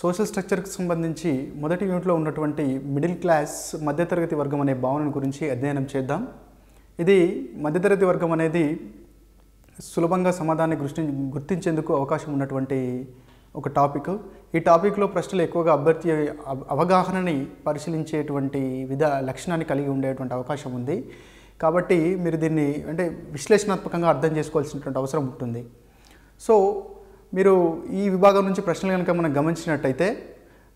Social స్ట్రక్చర్కి సంబంధించి మొదటి యూనిట్లో ఉన్నటువంటి మిడిల్ క్లాస్ మధ్యతరగతి వర్గం అనే భావన గురించి అధ్యయనం చేద్దాం. ఇది మధ్యతరగతి వర్గం అనేది సులభంగా సమాధానాన్ని గుర్తించేందుకు అవకాశం ఉన్నటువంటి ఒక టాపిక్. ఈ టాపిక్లో ప్రశ్నలు ఎక్కువగా అభ్యర్థి అవగాహనని పరిశీలించేటువంటి లక్షణాన్ని కలిగి ఉండేటువంటి అవకాశం ఉంది. కాబట్టి మీరు దీన్ని విశ్లేషణాత్మకంగా అర్థం చేసుకోవాల్సినటువంటి అవసరం ఉంటుంది. సో మీరు ఈ విభాగం నుంచి ప్రశ్నలు కనుక మనం గమనించినట్టయితే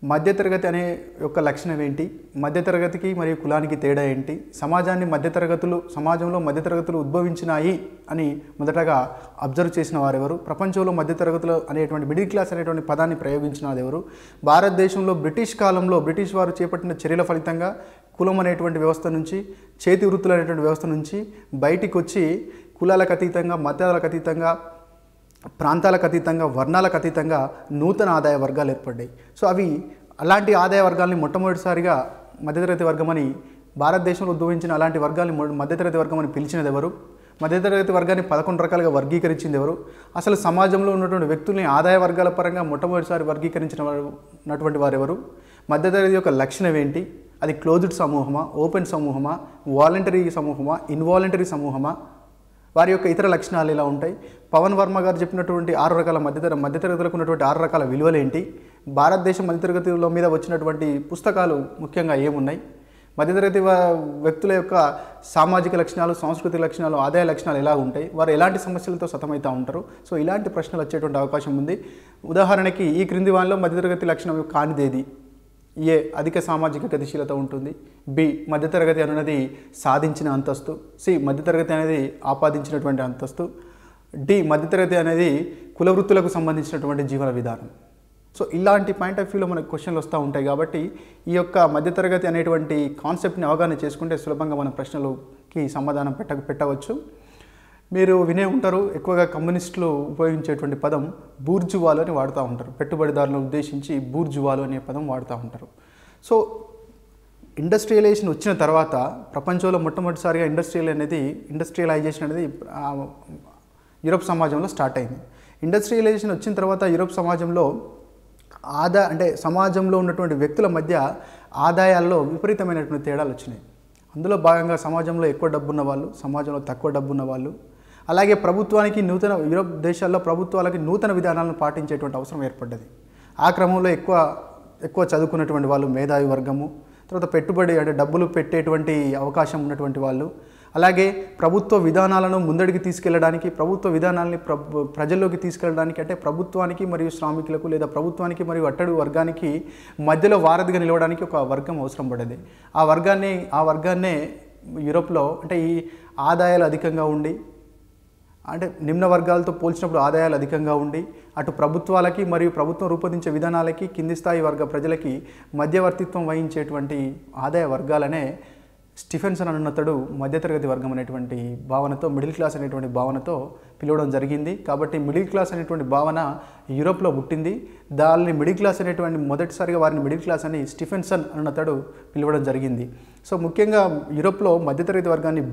మధ్యతరగతి అనే యొక్క లక్షణం ఏంటి, మధ్యతరగతికి మరియు కులానికి తేడా ఏంటి, సమాజంలో మధ్యతరగతులు ఉద్భవించినాయి అని మొదటగా అబ్జర్వ్ చేసిన వారెవరు, ప్రపంచంలో మధ్యతరగతులు అనేటువంటి మిడిల్ క్లాస్ అనేటువంటి పదాన్ని ప్రయోగించినది ఎవరు, భారతదేశంలో బ్రిటిష్ కాలంలో బ్రిటిష్ వారు చేపట్టిన చర్యల ఫలితంగా కులం అనేటువంటి వ్యవస్థ నుంచి, చేతి వృత్తులు అనేటువంటి వ్యవస్థ నుంచి బయటికి వచ్చి కులాలకు అతీతంగా, మతాలకు అతీతంగా, ప్రాంతాలకు అతీతంగా, వర్ణాలకు అతీతంగా నూతన ఆదాయ వర్గాలు ఏర్పడ్డాయి. సో అలాంటి ఆదాయ వర్గాల్ని మొట్టమొదటిసారిగా మధ్యతరగతి వర్గం అని, భారతదేశంలో ఉద్భవించిన అలాంటి వర్గాల్ని మధ్యతరగతి వర్గం అని పిలిచినది ఎవరు, మధ్యతరగతి వర్గాన్ని 11 రకాలుగా వర్గీకరించింది ఎవరు, అసలు సమాజంలో ఉన్నటువంటి వ్యక్తుల్ని ఆదాయ వర్గాల పరంగా మొట్టమొదటిసారి వర్గీకరించినటువంటి వారెవరు, మధ్యతరగతి యొక్క లక్షణం ఏంటి, అది క్లోజ్డ్ సమూహమా, ఓపెన్ సమూహమా, వాలంటరీ సమూహమా, ఇన్వాలంటరీ సమూహమా, వారి యొక్క ఇతర లక్షణాలు ఎలా ఉంటాయి, పవన్ వర్మ గారు చెప్పినటువంటి 6 రకాల మధ్యతరగతులకు ఉన్నటువంటి 6 రకాల విలువలు ఏంటి, భారతదేశం మధ్యతరగతుల మీద వచ్చినటువంటి పుస్తకాలు ముఖ్యంగా ఏమున్నాయి, మధ్యతరగతి వ్యక్తుల యొక్క సామాజిక లక్షణాలు, సాంస్కృతిక లక్షణాలు, ఆదాయ లక్షణాలు ఎలా ఉంటాయి, వారు ఎలాంటి సమస్యలతో సతమవుతూ ఉంటారు. సో ఇలాంటి ప్రశ్నలు వచ్చేటువంటి అవకాశం ఉంది. ఉదాహరణకి ఈ క్రింది వానిలో మధ్యతరగతి లక్షణం కానిదేది? ఏ, అధిక సామాజిక గతిశీలత ఉంటుంది. బి, మధ్యతరగతి అనేది సాధించిన అంతస్తు. సి, మధ్యతరగతి అనేది ఆపాదించినటువంటి అంతస్తు. డి, మధ్యతరగతి అనేది కుల వృత్తులకు సంబంధించినటువంటి జీవన విధానం. సో ఇలాంటి పాయింట్ ఆఫ్ వ్యూలో మనకు క్వశ్చన్లు వస్తూ ఉంటాయి. కాబట్టి ఈ యొక్క మధ్యతరగతి అనేటువంటి కాన్సెప్ట్ని అవగాహన చేసుకుంటే సులభంగా మన ప్రశ్నలకి సమాధానం పెట్టవచ్చు. మీరు వినే ఉంటారు, ఎక్కువగా కమ్యూనిస్టులు ఉపయోగించేటువంటి పదం బూర్జువాలు అని వాడుతూ ఉంటారు. పెట్టుబడిదారులను ఉద్దేశించి బూర్జువాలు అనే పదం వాడుతూ ఉంటారు. సో ఇండస్ట్రియలైజేషన్ వచ్చిన తర్వాత ప్రపంచంలో మొట్టమొదటిసారిగా ఇండస్ట్రియలైజేషన్ అనేది యూరోప్ సమాజంలో స్టార్ట్ అయింది. ఇండస్ట్రియలైజేషన్ వచ్చిన తర్వాత యూరోప్ సమాజంలో సమాజంలో ఉన్నటువంటి వ్యక్తుల మధ్య ఆదాయాల్లో విపరీతమైనటువంటి తేడాలు వచ్చినాయి. అందులో భాగంగా సమాజంలో ఎక్కువ డబ్బున్న వాళ్ళు, సమాజంలో తక్కువ డబ్బున్న వాళ్ళు, అలాగే యూరోప్ దేశాల్లో ప్రభుత్వాలకి నూతన విధానాలను పాటించేటువంటి అవసరం ఏర్పడ్డది. ఆ క్రమంలో ఎక్కువ చదువుకున్నటువంటి వాళ్ళు, మేధావి వర్గము, తర్వాత పెట్టుబడి డబ్బులు పెట్టేటువంటి అవకాశం ఉన్నటువంటి వాళ్ళు, అలాగే ప్రభుత్వ విధానాలను ముందడికి తీసుకెళ్ళడానికి, ప్రభుత్వ విధానాలని ప్రజల్లోకి తీసుకెళ్ళడానికి, ప్రభుత్వానికి మరియు శ్రామికులకు లేదా ప్రభుత్వానికి మరియు అట్టడుగు వర్గానికి మధ్యలో వారధిగా నిలవడానికి ఒక వర్గం అవసరం పడ్డది. ఆ వర్గాన్నే యూరోప్లో ఈ ఆదాయాలు అధికంగా ఉండి, నిమ్న వర్గాలతో పోల్చినప్పుడు ఆదాయాలు అధికంగా ఉండి, అటు ప్రభుత్వాలకి మరియు ప్రభుత్వం రూపొందించే విధానాలకి కింది స్థాయి వర్గ ప్రజలకి మధ్యవర్తిత్వం వహించేటువంటి ఆదాయ వర్గాలనే స్టిఫెన్సన్ అన్నతడు మధ్యతరగతి వర్గం అనేటువంటి భావనతో, మిడిల్ క్లాస్ అనేటువంటి భావనతో పిలవడం జరిగింది. కాబట్టి మిడిల్ క్లాస్ అనేటువంటి భావన యూరోప్లో పుట్టింది. దాన్ని మొదటిసారిగా వారిని మిడిల్ క్లాస్ అని స్టిఫెన్సన్ అన్నతడు పిలవడం జరిగింది. సో ముఖ్యంగా యూరోప్లో మధ్యతరగతి వర్గాన్ని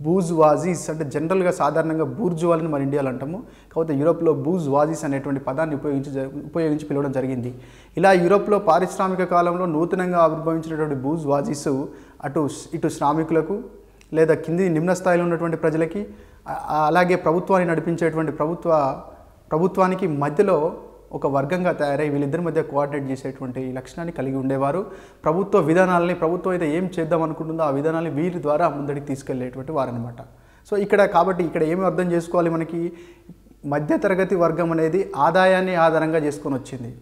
బూజ్వాజీస్ అంటే జనరల్గా సాధారణంగా బూర్జువాలని మన ఇండియాలో అంటాము. కాకపోతే యూరోప్లో బూజ్వాజీస్ అనేటువంటి పదాన్ని ఉపయోగించి పిలవడం జరిగింది. ఇలా యూరోప్లో పారిశ్రామిక కాలంలో నూతనంగా ఆవిర్భవించినటువంటి బూజ్వాజీస్ ఇటు శ్రామికులకు లేదా నిమ్న స్థాయిలో ఉన్నటువంటి ప్రజలకి, అలాగే ప్రభుత్వాన్ని నడిపించేటువంటి ప్రభుత్వానికి మధ్యలో ఒక వర్గంగా తయారై వీళ్ళిద్దరి మధ్య కోఆర్డినేట్ చేసేటువంటి లక్షణాన్ని కలిగి ఉండేవారు. ప్రభుత్వం అయితే ఏం చేద్దాం అనుకుంటుందో ఆ విధానాన్ని వీరి ద్వారా ముందడికి తీసుకెళ్లేటువంటి వారనమాట. సో ఇక్కడ ఏమి అర్థం చేసుకోవాలి, మనకి మధ్యతరగతి వర్గం అనేది ఆదాయాన్ని ఆధారంగా చేసుకొని వచ్చింది.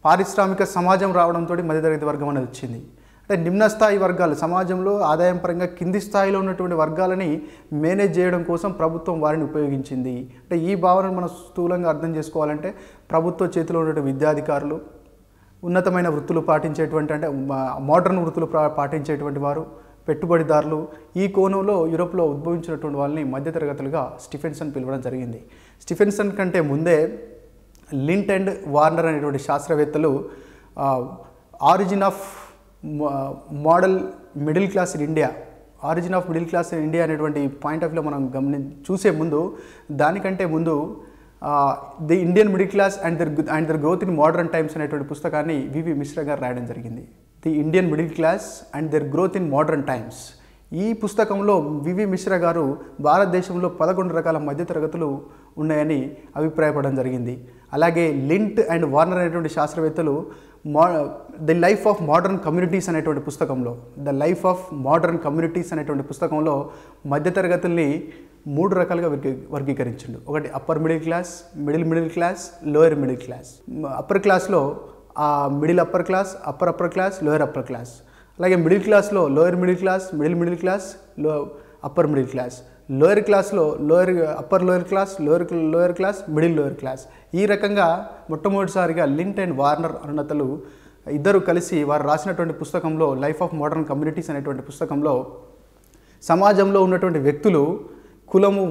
పారిశ్రామిక సమాజం రావడంతో మధ్యతరగతి వర్గం అనేది వచ్చింది. నిమ్న స్థాయి వర్గాలు, సమాజంలో ఆదాయం పరంగా కింది స్థాయిలో ఉన్నటువంటి వర్గాలని మేనేజ్ చేయడం కోసం ప్రభుత్వం వారిని ఉపయోగించింది. ఈ భావనను మనం స్థూలంగా అర్థం చేసుకోవాలంటే ప్రభుత్వ చేతిలో ఉన్నటువంటి విద్యాధికారులు, ఉన్నతమైన వృత్తులు పాటించేటువంటి మోడర్న్ వృత్తులు పాటించేటువంటి వారు, పెట్టుబడిదారులు, ఈ కోణంలో యూరోప్లో ఉద్భవించినటువంటి వాళ్ళని మధ్యతరగతులుగా స్టిఫెన్సన్ పిలవడం జరిగింది. స్టిఫెన్సన్ కంటే ముందే లింట్ అండ్ వార్నర్ అనేటువంటి శాస్త్రవేత్తలు origin of middle class in India అనేటువంటి పాయింట్ ఆఫ్ వ్యూలో మనం చూసే ముందు, దానికంటే ముందు the Indian middle class and their growth in modern times అనేటువంటి పుస్తకాన్ని వివి మిశ్రా గారు రాయడం జరిగింది. The Indian middle class and their growth in modern times. ఈ పుస్తకంలో వివి మిశ్రా గారు భారతదేశంలో 11 రకాల మధ్యతరగతులు ఉన్నాయని అభిప్రాయపడడం జరిగింది. అలాగే లింట్ అండ్ వార్నర్ అనేటువంటి శాస్త్రవేత్తలు the life of modern communities అనేటువంటి పుస్తకంలో పుస్తకంలో మధ్యతరగతుల్ని 3 రకాలుగా వర్గీకరించిండు. ఒకటి upper middle class, middle class, lower middle class. Upper క్లాస్లో middle upper class, upper class, lower upper class. అలాగే మిడిల్ క్లాస్లో lower middle class, middle class, upper middle class. Lower క్లాస్లో upper lower class, lower class, middle lower class. ఈ రకంగా మొట్టమొదటిసారిగా lint and Warner అన్నతలు ఇద్దరు కలిసి వారు రాసినటువంటి పుస్తకంలో లైఫ్ ఆఫ్ మోడర్న్ కమ్యూనిటీస్ అనేటువంటి పుస్తకంలో సమాజంలో ఉన్నటువంటి వ్యక్తులు కులము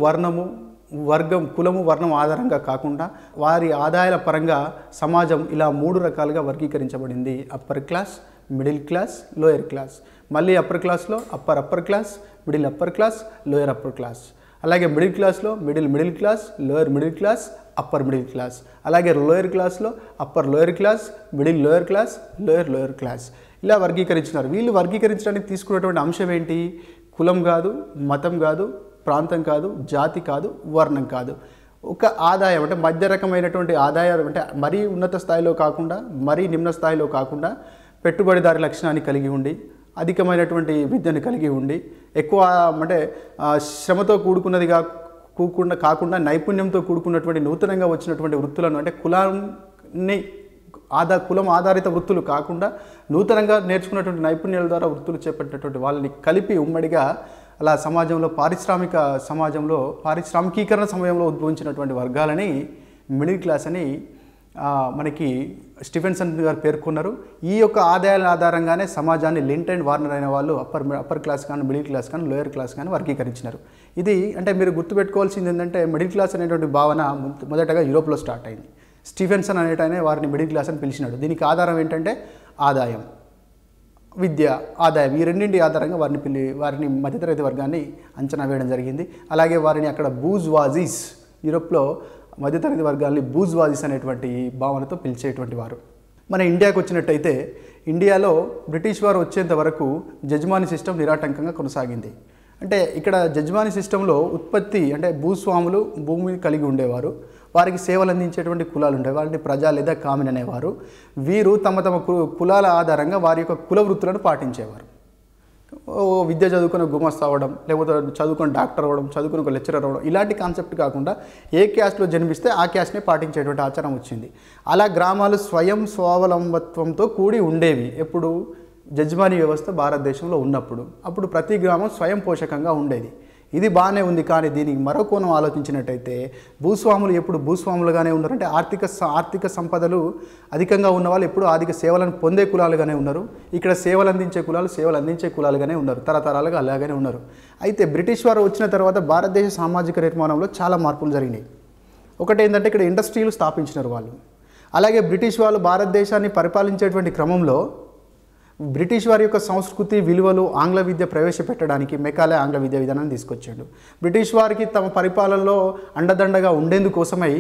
వర్ణం ఆధారంగా కాకుండా వారి ఆదాయాల పరంగా సమాజం ఇలా 3 రకాలుగా వర్గీకరించబడింది. Upper class, middle class, lower class. మళ్ళీ అప్పర్ క్లాస్లో upper class, middle upper class, lower upper class. అలాగే మిడిల్ క్లాస్లో middle class, lower middle class, upper middle class. అలాగే లోయర్ క్లాస్లో upper lower class, middle lower class, lower class. ఇలా వర్గీకరించినారు. వీళ్ళు వర్గీకరించడానికి తీసుకున్నటువంటి అంశం ఏంటి? కులం కాదు, మతం కాదు, ప్రాంతం కాదు, జాతి కాదు, వర్ణం కాదు. ఒక ఆదాయం అంటే మధ్య రకమైనటువంటి ఆదాయం అంటే మరీ ఉన్నత స్థాయిలో కాకుండా మరీ నిమ్న స్థాయిలో కాకుండా పెట్టుబడిదారి లక్షణాన్ని కలిగి ఉండి అధికమైనటువంటి విద్యను కలిగి ఉండి ఎక్కువ అంటే శ్రమతో కూడుకున్నది కాకుండా నైపుణ్యంతో కూడుకున్నటువంటి నూతనంగా వచ్చినటువంటి వృత్తులను అంటే కులం ఆధారిత వృత్తులు కాకుండా నూతనంగా నేర్చుకున్నటువంటి నైపుణ్యాల ద్వారా వృత్తులు చేపట్టినటువంటి వాళ్ళని కలిపి ఉమ్మడిగా అలా పారిశ్రామికీకరణ సమయంలో ఉద్భవించినటువంటి వర్గాలని మిడిల్ క్లాస్ అని మనకి స్టీఫెన్సన్ గారు పేర్కొన్నారు. ఈ యొక్క ఆదాయాల ఆధారంగానే సమాజాన్ని లింట్ అండ్ వార్నర్ అయిన వాళ్ళు అప్పర్ క్లాస్ కానీ, మిడిల్ క్లాస్ కానీ, లోయర్ క్లాస్ కానీ వర్గీకరించినారు. ఇది అంటే మీరు గుర్తుపెట్టుకోవాల్సింది ఏంటంటే మిడిల్ క్లాస్ అనేటువంటి భావన మొదటగా యూరోప్లో స్టార్ట్ అయింది. స్టీఫెన్సన్ అనేటైనా వారిని మిడిల్ క్లాస్ అని పిలిచినాడు. దీనికి ఆధారం ఏంటంటే ఆదాయం, విద్య, ఆదాయం. ఈ రెండింటి ఆధారంగా వారిని మధ్యతరగతి వర్గాన్ని అంచనా వేయడం జరిగింది. అలాగే వారిని అక్కడ బూర్జువాజీస్, యూరోప్లో మధ్యతరగతి వర్గాన్ని బూర్జువాజీస్ అనేటువంటి భావనతో పిలిచేటువంటి వారు. మన ఇండియాకు వచ్చినట్టయితే ఇండియాలో బ్రిటిష్ వారు వచ్చేంత వరకు జజ్మాని సిస్టమ్ నిరాటంకంగా కొనసాగింది. అంటే ఇక్కడ జజ్మాని సిస్టంలో ఉత్పత్తి అంటే భూస్వాములు భూమిని కలిగి ఉండేవారు. వారికి సేవలు అందించేటువంటి కులాలు ఉండేవి. వారిని ప్రజా లేదా కామిన్ అనేవారు. వీరు తమ కులాల ఆధారంగా వారి యొక్క కుల వృత్తులను పాటించేవారు. విద్య చదువుకుని గుమస్తా అవ్వడం, లేకపోతే చదువుకొని డాక్టర్ అవ్వడం, చదువుకుని ఒక లెక్చరర్ అవ్వడం, ఇలాంటి కాన్సెప్ట్ కాకుండా ఏ క్యాస్ట్లో జన్మిస్తే ఆ క్యాస్ట్ని పాటించేటువంటి ఆచారం వచ్చింది. అలా గ్రామాలు స్వయం స్వావలంబత్వంతో కూడి ఉండేవి. ఎప్పుడు జజ్మాని వ్యవస్థ భారతదేశంలో ఉన్నప్పుడు అప్పుడు ప్రతి గ్రామం స్వయం పోషకంగా ఉండేది. ఇది బాగానే ఉంది. కానీ దీనికి మరో కోణం ఆలోచించినట్టయితే భూస్వాములు ఎప్పుడు భూస్వాములుగానే ఉన్నారు. అంటే ఆర్థిక సంపదలు అధికంగా ఉన్న వాళ్ళు ఎప్పుడు ఆర్థిక సేవలను పొందే కులాలుగానే ఉన్నారు. ఇక్కడ సేవలు అందించే కులాలుగానే ఉన్నారు. తరతరాలుగా అలాగనే ఉన్నారు. అయితే బ్రిటిష్ వారు వచ్చిన తర్వాత భారతదేశ సామాజిక నిర్మాణంలో చాలా మార్పులు జరిగినాయి. ఒకటి ఏంటంటే ఇక్కడ ఇండస్ట్రీలు స్థాపించినారు వాళ్ళు. అలాగే బ్రిటిష్ వాళ్ళు భారతదేశాన్ని పరిపాలించేటువంటి క్రమంలో బ్రిటిష్ వారి యొక్క సంస్కృతి విలువలు ఆంగ్ల విద్య ప్రవేశపెట్టడానికి మెకాలే ఆంగ్ల విద్యా విధానాన్ని తీసుకొచ్చాడు. బ్రిటిష్ వారికి తమ పరిపాలనలో అండదండగా ఉండేందుకోసమై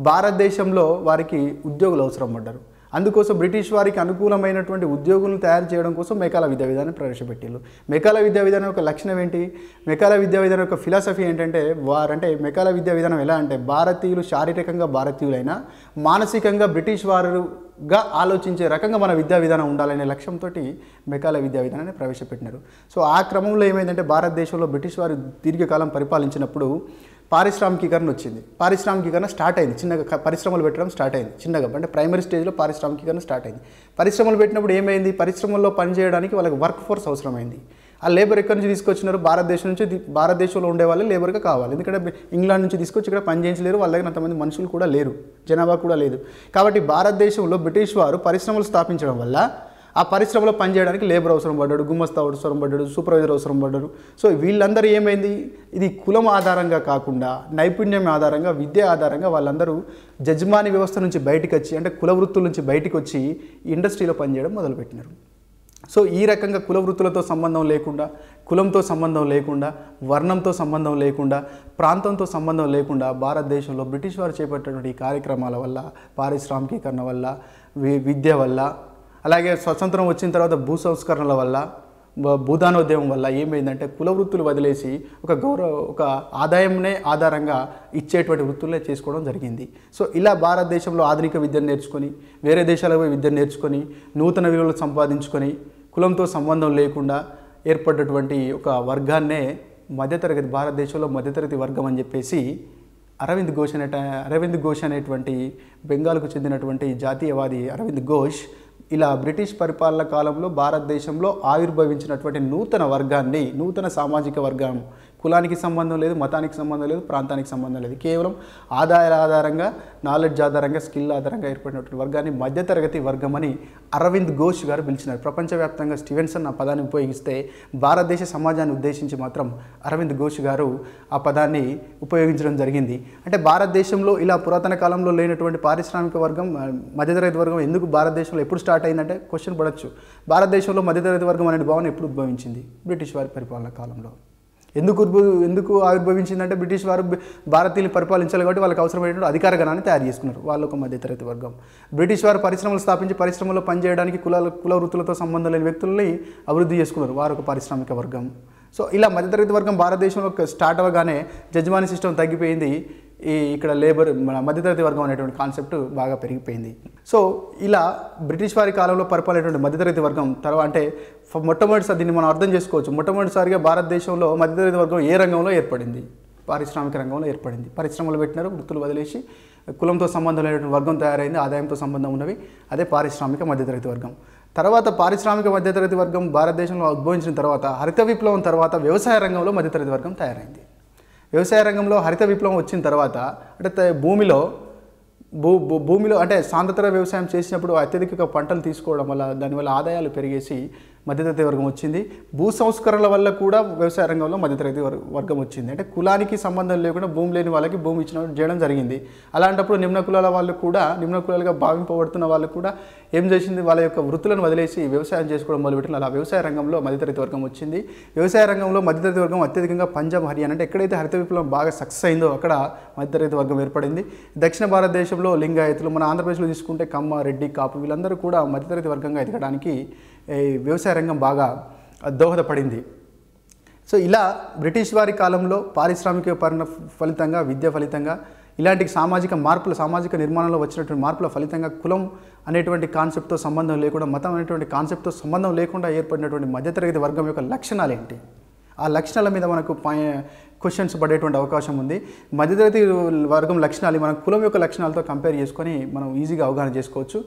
భారతదేశంలో వారికి ఉద్యోగులు అవసరం పడ్డారు. అందుకోసం బ్రిటిష్ వారికి అనుకూలమైనటువంటి ఉద్యోగులను తయారు చేయడం కోసం మెకాలే విద్యా విధానాన్ని ప్రవేశపెట్టారు. మెకాలే విద్యా విధానం యొక్క లక్షణం ఏంటి? మెకాలే విద్యా విధానం యొక్క ఫిలాసఫీ ఏంటంటే మెకాలే విద్యా విధానం ఎలా అంటే భారతీయులు శారీరకంగా భారతీయులైనా మానసికంగా బ్రిటిష్ వారుగా ఆలోచించే రకంగా మన విద్యా విధానం ఉండాలనే లక్ష్యంతో మెకాలే విద్యా విధానాన్ని ప్రవేశపెట్టినారు. సో ఆ క్రమంలో ఏమైందంటే భారతదేశంలో బ్రిటిష్ వారు దీర్ఘకాలం పరిపాలించినప్పుడు పారిశ్రామికీకరణ వచ్చింది. పారిశ్రామికీకరణ స్టార్ట్ అయింది. చిన్నగా పరిశ్రమలు పెట్టడం స్టార్ట్ అయింది. చిన్నగా అంటే ప్రైమరీ స్టేజ్లో పారిశ్రామికీకరణ స్టార్ట్ అయింది. పరిశ్రమలు పెట్టినప్పుడు ఏమైంది? పరిశ్రమల్లో పనిచేయడానికి వాళ్ళకి వర్క్ ఫోర్స్ అవసరమైంది. ఆ లేబర్ ఎక్కడి నుంచి తీసుకొచ్చినారు? భారతదేశంలో ఉండే వాళ్ళే లేబర్గా కావాలి. ఎందుకంటే ఇంగ్లాండ్ నుంచి తీసుకొచ్చి ఇక్కడ పని చేయించలేరు. వాళ్ళ దగ్గర అంతమంది మనుషులు కూడా లేరు, జనాభా కూడా లేదు. కాబట్టి భారతదేశంలో బ్రిటిష్ వారు పరిశ్రమలు స్థాపించడం వల్ల ఆ పరిశ్రమలో పనిచేయడానికి లేబర్ అవసరం పడ్డాడు, గుమస్తా అవసరం పడ్డాడు, సూపర్వైజర్ అవసరం పడ్డాడు. సో వీళ్ళందరూ ఏమైంది? ఇది కులం ఆధారంగా కాకుండా నైపుణ్యం ఆధారంగా, విద్య ఆధారంగా వాళ్ళందరూ జజ్మాని వ్యవస్థ నుంచి బయటకు వచ్చి అంటే కుల వృత్తుల నుంచి బయటకు వచ్చి ఇండస్ట్రీలో పనిచేయడం మొదలుపెట్టినారు. సో ఈ రకంగా కుల వృత్తులతో సంబంధం లేకుండా, కులంతో సంబంధం లేకుండా, వర్ణంతో సంబంధం లేకుండా, ప్రాంతంతో సంబంధం లేకుండా భారతదేశంలో బ్రిటిష్ వారు చేపట్టినటువంటి ఈ కార్యక్రమాల వల్ల, పారిశ్రామికీకరణ వల్ల, విద్య వల్ల, అలాగే స్వతంత్రం వచ్చిన తర్వాత భూ సంస్కరణల వల్ల, భూదానోద్యమం వల్ల ఏమైందంటే కుల వృత్తులు వదిలేసి ఒక ఆదాయంనే ఆధారంగా ఇచ్చేటువంటి వృత్తులనే చేసుకోవడం జరిగింది. సో ఇలా భారతదేశంలో ఆధునిక విద్యను నేర్చుకొని, వేరే దేశాలకు విద్యను నేర్చుకొని, నూతన విలువలు సంపాదించుకొని, కులంతో సంబంధం లేకుండా ఏర్పడ్డటువంటి ఒక వర్గాన్నే మధ్యతరగతి, భారతదేశంలో మధ్యతరగతి వర్గం అని చెప్పేసి అరవింద్ ఘోష్ అనేటువంటి బెంగాల్కు చెందినటువంటి జాతీయవాది అరవింద్ ఘోష్ ఇలా బ్రిటిష్ పరిపాలన కాలంలో భారతదేశంలో ఆవిర్భవించినటువంటి నూతన సామాజిక వర్గం, కులానికి సంబంధం లేదు, మతానికి సంబంధం లేదు, ప్రాంతానికి సంబంధం లేదు, కేవలం ఆదాయాల ఆధారంగా, నాలెడ్జ్ ఆధారంగా, స్కిల్ ఆధారంగా ఏర్పడినటువంటి వర్గాన్ని మధ్యతరగతి వర్గం అని అరవింద్ ఘోష్ గారు పిలిచినారు. ప్రపంచవ్యాప్తంగా స్టీవెన్సన్ ఆ పదాన్ని ఉపయోగిస్తే భారతదేశ సమాజాన్ని ఉద్దేశించి మాత్రం అరవింద్ ఘోష్ గారు ఆ పదాన్ని ఉపయోగించడం జరిగింది. అంటే భారతదేశంలో ఇలా పురాతన కాలంలో లేనటువంటి పారిశ్రామిక వర్గం, మధ్యతరగతి వర్గం ఎందుకు భారతదేశంలో ఎప్పుడు స్టార్ట్ అయిందంటే క్వశ్చన్ పడవచ్చు. భారతదేశంలో మధ్యతరగతి వర్గం అనే భావన ఎప్పుడు ఉద్భవించింది? బ్రిటిష్ వారి పరిపాలన కాలంలో. ఎందుకు ఆవిర్భవించిందంటే బ్రిటిష్ వారు భారతీయులు పరిపాలించాలి కాబట్టి వాళ్ళకి అవసరమైనటువంటి అధికార గణాన్ని తయారు చేసుకున్నారు. వాళ్ళు ఒక మధ్యతరగతి వర్గం. బ్రిటిష్ వారు పరిశ్రమలు స్థాపించి పరిశ్రమలో పనిచేయడానికి కుల వృత్తులతో సంబంధం లేని వ్యక్తుల్ని అభివృద్ధి చేసుకున్నారు. వారు ఒక పారిశ్రామిక వర్గం. సో ఇలా మధ్యతరగతి వర్గం భారతదేశంలో స్టార్ట్ అవ్వగానే జడ్జిమానీ సిస్టమ్ తగ్గిపోయింది. ఇక్కడ మధ్యతరగతి వర్గం అనేటువంటి కాన్సెప్ట్ బాగా పెరిగిపోయింది. సో ఇలా బ్రిటిష్ వారి కాలంలో పరిపాలనేటువంటి మధ్యతరగతి వర్గం తర్వాత అంటే మొట్టమొదటిసారి దీన్ని మనం అర్థం చేసుకోవచ్చు. మొట్టమొదటిసారిగా భారతదేశంలో మధ్యతరగతి వర్గం ఏ రంగంలో ఏర్పడింది? పారిశ్రామిక రంగంలో ఏర్పడింది. పరిశ్రమలు పెట్టినారు, వృత్తులు వదిలేసి కులంతో సంబంధం లేనటువంటి వర్గం తయారైంది, ఆదాయంతో సంబంధం ఉన్నవి, అదే పారిశ్రామిక మధ్యతరగతి వర్గం. తర్వాత పారిశ్రామిక మధ్యతరగతి వర్గం భారతదేశంలో ఉద్భవించిన తర్వాత హరిత విప్లవం తర్వాత వ్యవసాయ రంగంలో మధ్యతరగతి వర్గం తయారైంది. వ్యవసాయ రంగంలో హరిత విప్లవం వచ్చిన తర్వాత అంటే భూమిలో అంటే సాంద్రత వ్యవసాయం చేసినప్పుడు అత్యధిక పంటలు తీసుకోవడం వల్ల దానివల్ల ఆదాయాలు పెరిగేసి మధ్యతరగతి వర్గం వచ్చింది. భూ సంస్కరణల వల్ల కూడా వ్యవసాయ రంగంలో మధ్యతరగతి వర్గం వచ్చింది. అంటే కులానికి సంబంధం లేకుండా భూమి లేని వాళ్ళకి భూమి చేయడం జరిగింది. అలాంటప్పుడు నిమ్న కులాల వాళ్ళు కూడా, నిమ్న కులాలుగా భావింపబడుతున్న వాళ్ళు కూడా ఏం చేసింది? వాళ్ళ యొక్క వృత్తులను వదిలేసి వ్యవసాయం చేసుకోవడం మొదలుపెట్టిన అలా వ్యవసాయ రంగంలో మధ్యతరగతి వర్గం వచ్చింది. వ్యవసాయ రంగంలో మధ్యతరగతి వర్గం అత్యధికంగా పంజాబ్, హర్యానా అంటే ఎక్కడైతే హరిత విప్లవం బాగా సక్సెస్ అయిందో అక్కడ మధ్యతరగతి వర్గం ఏర్పడింది. దక్షిణ భారతదేశంలో లింగాయతులు, మన ఆంధ్రప్రదేశ్లో తీసుకుంటే కమ్మ, రెడ్డి, కాపు వీళ్ళందరూ కూడా మధ్యతరగతి వర్గంగా ఎదగడానికి వ్యవసాయ రంగం బాగా దోహదపడింది. సో ఇలా బ్రిటిష్ వారి కాలంలో పారిశ్రామిక ఫలితంగా, విద్య ఫలితంగా, ఇలాంటి సామాజిక నిర్మాణంలో వచ్చినటువంటి మార్పుల ఫలితంగా కులం అనేటువంటి కాన్సెప్ట్తో సంబంధం లేకుండా, మతం అనేటువంటి కాన్సెప్ట్తో సంబంధం లేకుండా ఏర్పడినటువంటి మధ్యతరగతి వర్గం యొక్క లక్షణాలు ఏంటి? ఆ లక్షణాల మీద మనకు క్వశ్చన్స్ పడేటువంటి అవకాశం ఉంది. మధ్యతరగతి వర్గం లక్షణాలు మనం కులం యొక్క లక్షణాలతో కంపేర్ చేసుకొని మనం ఈజీగా అవగాహన చేసుకోవచ్చు.